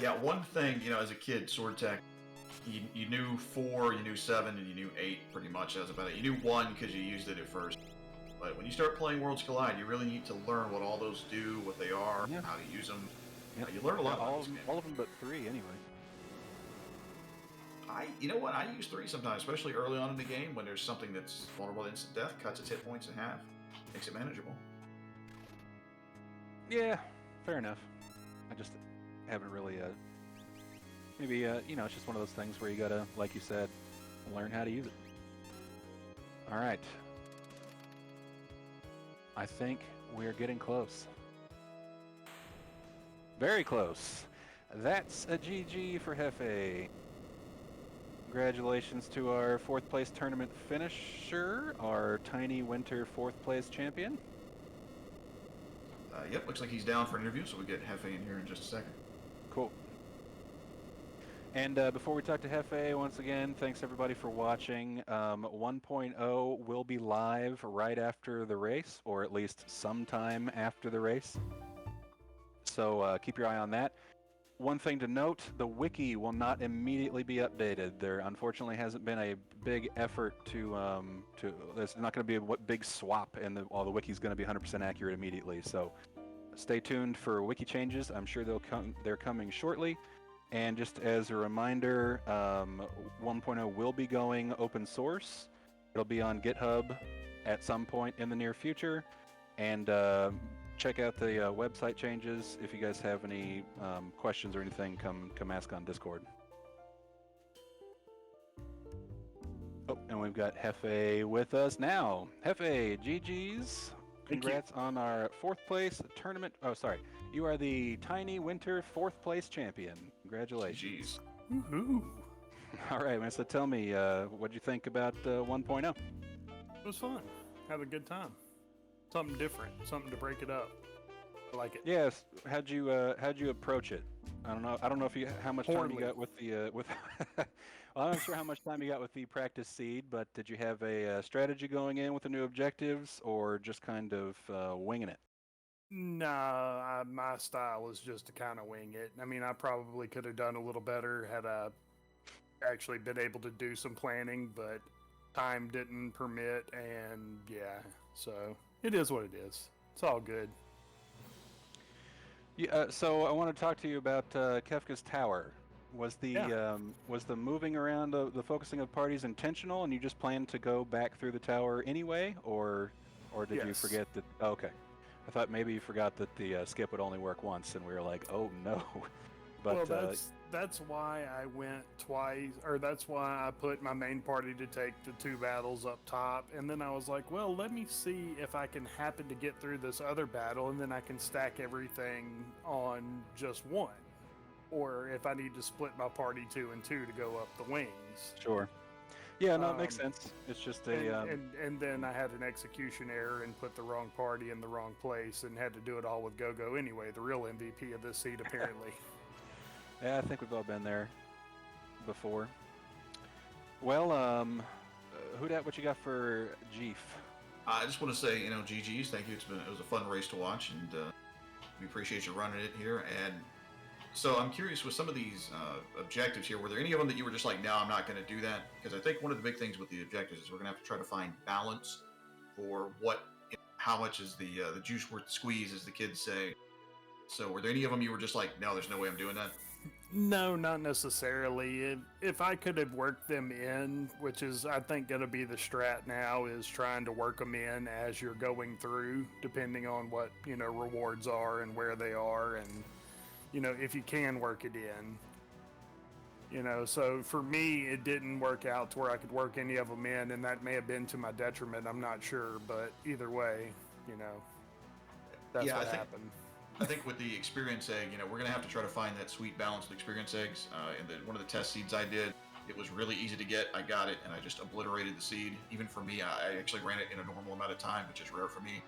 Yeah, one thing, you know, as a kid, Sword Tech, you knew 4, you knew 7, and you knew 8 pretty much. That was about it. You knew 1 because you used it at first. But when you start playing Worlds Collide, you really need to learn what all those do, what they are, Yeah. how to use them. Yeah. You learn a lot about all this of them, game. all of them but 3 anyway. You know what? I use 3 sometimes, especially early on in the game when there's something that's vulnerable to instant death, cuts its hit points in half, makes it manageable. Yeah, fair enough. I just haven't really, maybe, you know, it's just one of those things where you gotta, like you said, learn how to use it. All right. I think we're getting close. Very close. That's a GG for Hefe. Congratulations to our 4th place tournament finisher, our Tiny Winter 4th place champion. Yep, looks like he's down for an interview, so we'll get Hefe in here in just a second. Cool. And before we talk to Hefe, once again, thanks everybody for watching. 1.0 will be live right after the race, or at least sometime after the race. So keep your eye on that. One thing to note, the wiki will not immediately be updated. There unfortunately hasn't been a big effort to there's not going to be a big swap, and all the wiki's going to be 100% accurate immediately. So stay tuned for wiki changes. I'm sure they're coming shortly. And just as a reminder, 1.0 will be going open source. It'll be on GitHub at some point in the near future. And check out the website changes. If you guys have any questions or anything, come ask on Discord. Oh, and we've got Hefe with us now. Hefe, GG's. Congrats on our 4th place tournament. Oh, sorry. You are the Tiny Winter 4th place champion. Congratulations. Jeez. Woohoo! All right, man. So tell me, what'd you think about 1.0? It was fun. Had a good time. Something different. Something to break it up. I like it. Yes. How'd you approach it? I don't know if you how much time you got with the with. Well, I'm not sure how much time you got with the practice seed, but did you have a strategy going in with the new objectives, or just kind of winging it? Nah, my style was just to kind of wing it. I mean, I probably could have done a little better had I actually been able to do some planning, but time didn't permit, and yeah, so it is what it is. It's all good. Yeah. So I want to talk to you about Kefka's Tower. Was the moving around the focusing of parties intentional, and you just planned to go back through the tower anyway, or did you Yes. forget that? Oh, okay, I thought maybe you forgot that the skip would only work once, and we were like, oh no. But Well, that's why I went twice, or that's why I put my main party to take the 2 battles up top, and then I was like, well, let me see if I can happen to get through this other battle, and then I can stack everything on just one. Or if I need to split my party 2 and 2 to go up the wings. sure. Yeah, no, it makes sense. It's just a And then I had an execution error and put the wrong party in the wrong place and had to do it all with Go-Go anyway, the real MVP of this seed apparently. yeah, I think we've all been there before. Well, Whodat, what you got for Jeef? I just want to say, GG's. Thank you. It was a fun race to watch, and we appreciate you running it here. And so I'm curious with some of these objectives here, were there any of them that you were just like, no, I'm not going to do that? Because I think one of the big things with the objectives is we're going to have to try to find balance for how much is the juice worth the squeeze, as the kids say. So were there any of them you were just like, no, there's no way I'm doing that? No, not necessarily. If I could have worked them in, which is I think going to be the strat now, is trying to work them in as you're going through, depending on what rewards are and where they are, and if you can work it in. So for me, it didn't work out to where I could work any of them in, and that may have been to my detriment. I'm not sure, but either way, that's Yeah, what happened. I think with the experience egg, we're going to have to try to find that sweet balance with experience eggs. One of the test seeds I did, it was really easy to get. I got it, and I just obliterated the seed. Even for me, I actually ran it in a normal amount of time, which is rare for me.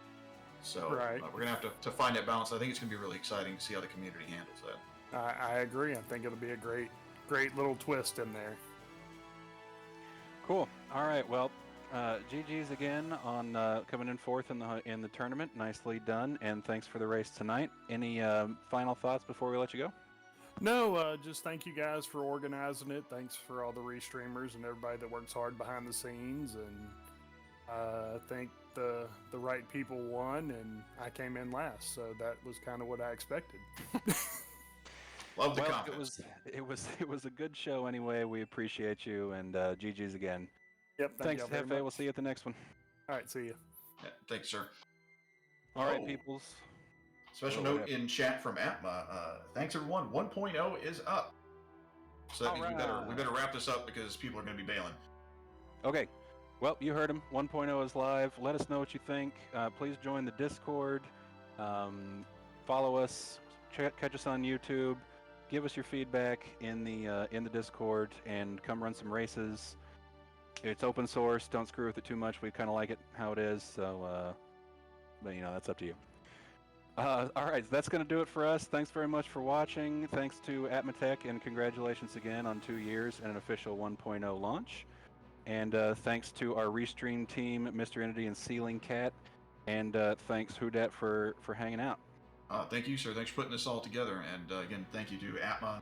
So Right. we're going to have to find that balance. I think it's going to be really exciting to see how the community handles that. I agree. I think it'll be a great little twist in there. Cool. All right. Well, GG's again on coming in 4th in the tournament. Nicely done, and thanks for the race tonight. Any final thoughts before we let you go? No, just thank you guys for organizing it. Thanks for all the restreamers and everybody that works hard behind the scenes. And I think the right people won, and I came in last. So that was kind of what I expected. Love the Well, confidence. it was a good show anyway. We appreciate you, and GG's again. Yep. Thank Thanks, y'all very Hefe. much. We'll see you at the next one. All right. See you. Yeah, thanks, sir. All right, Oh. peoples. Special Oh, note in chat from Atma. Thanks everyone. 1.0 is up. So that means we better wrap this up because people are going to be bailing. Okay. Well, you heard him. 1.0 is live. Let us know what you think. Please join the Discord. Follow us. Catch us on YouTube. Give us your feedback in the Discord and come run some races. It's open source. Don't screw with it too much. We kind of like it how it is. So, but that's up to you. All right, that's going to do it for us. Thanks very much for watching. Thanks to Atmatech, and congratulations again on 2 years and an official 1.0 launch. And thanks to our Restream team, Mr. Entity and Ceiling Cat. And thanks, Hudat, for hanging out. Thank you, sir. Thanks for putting this all together. And again, thank you to Atma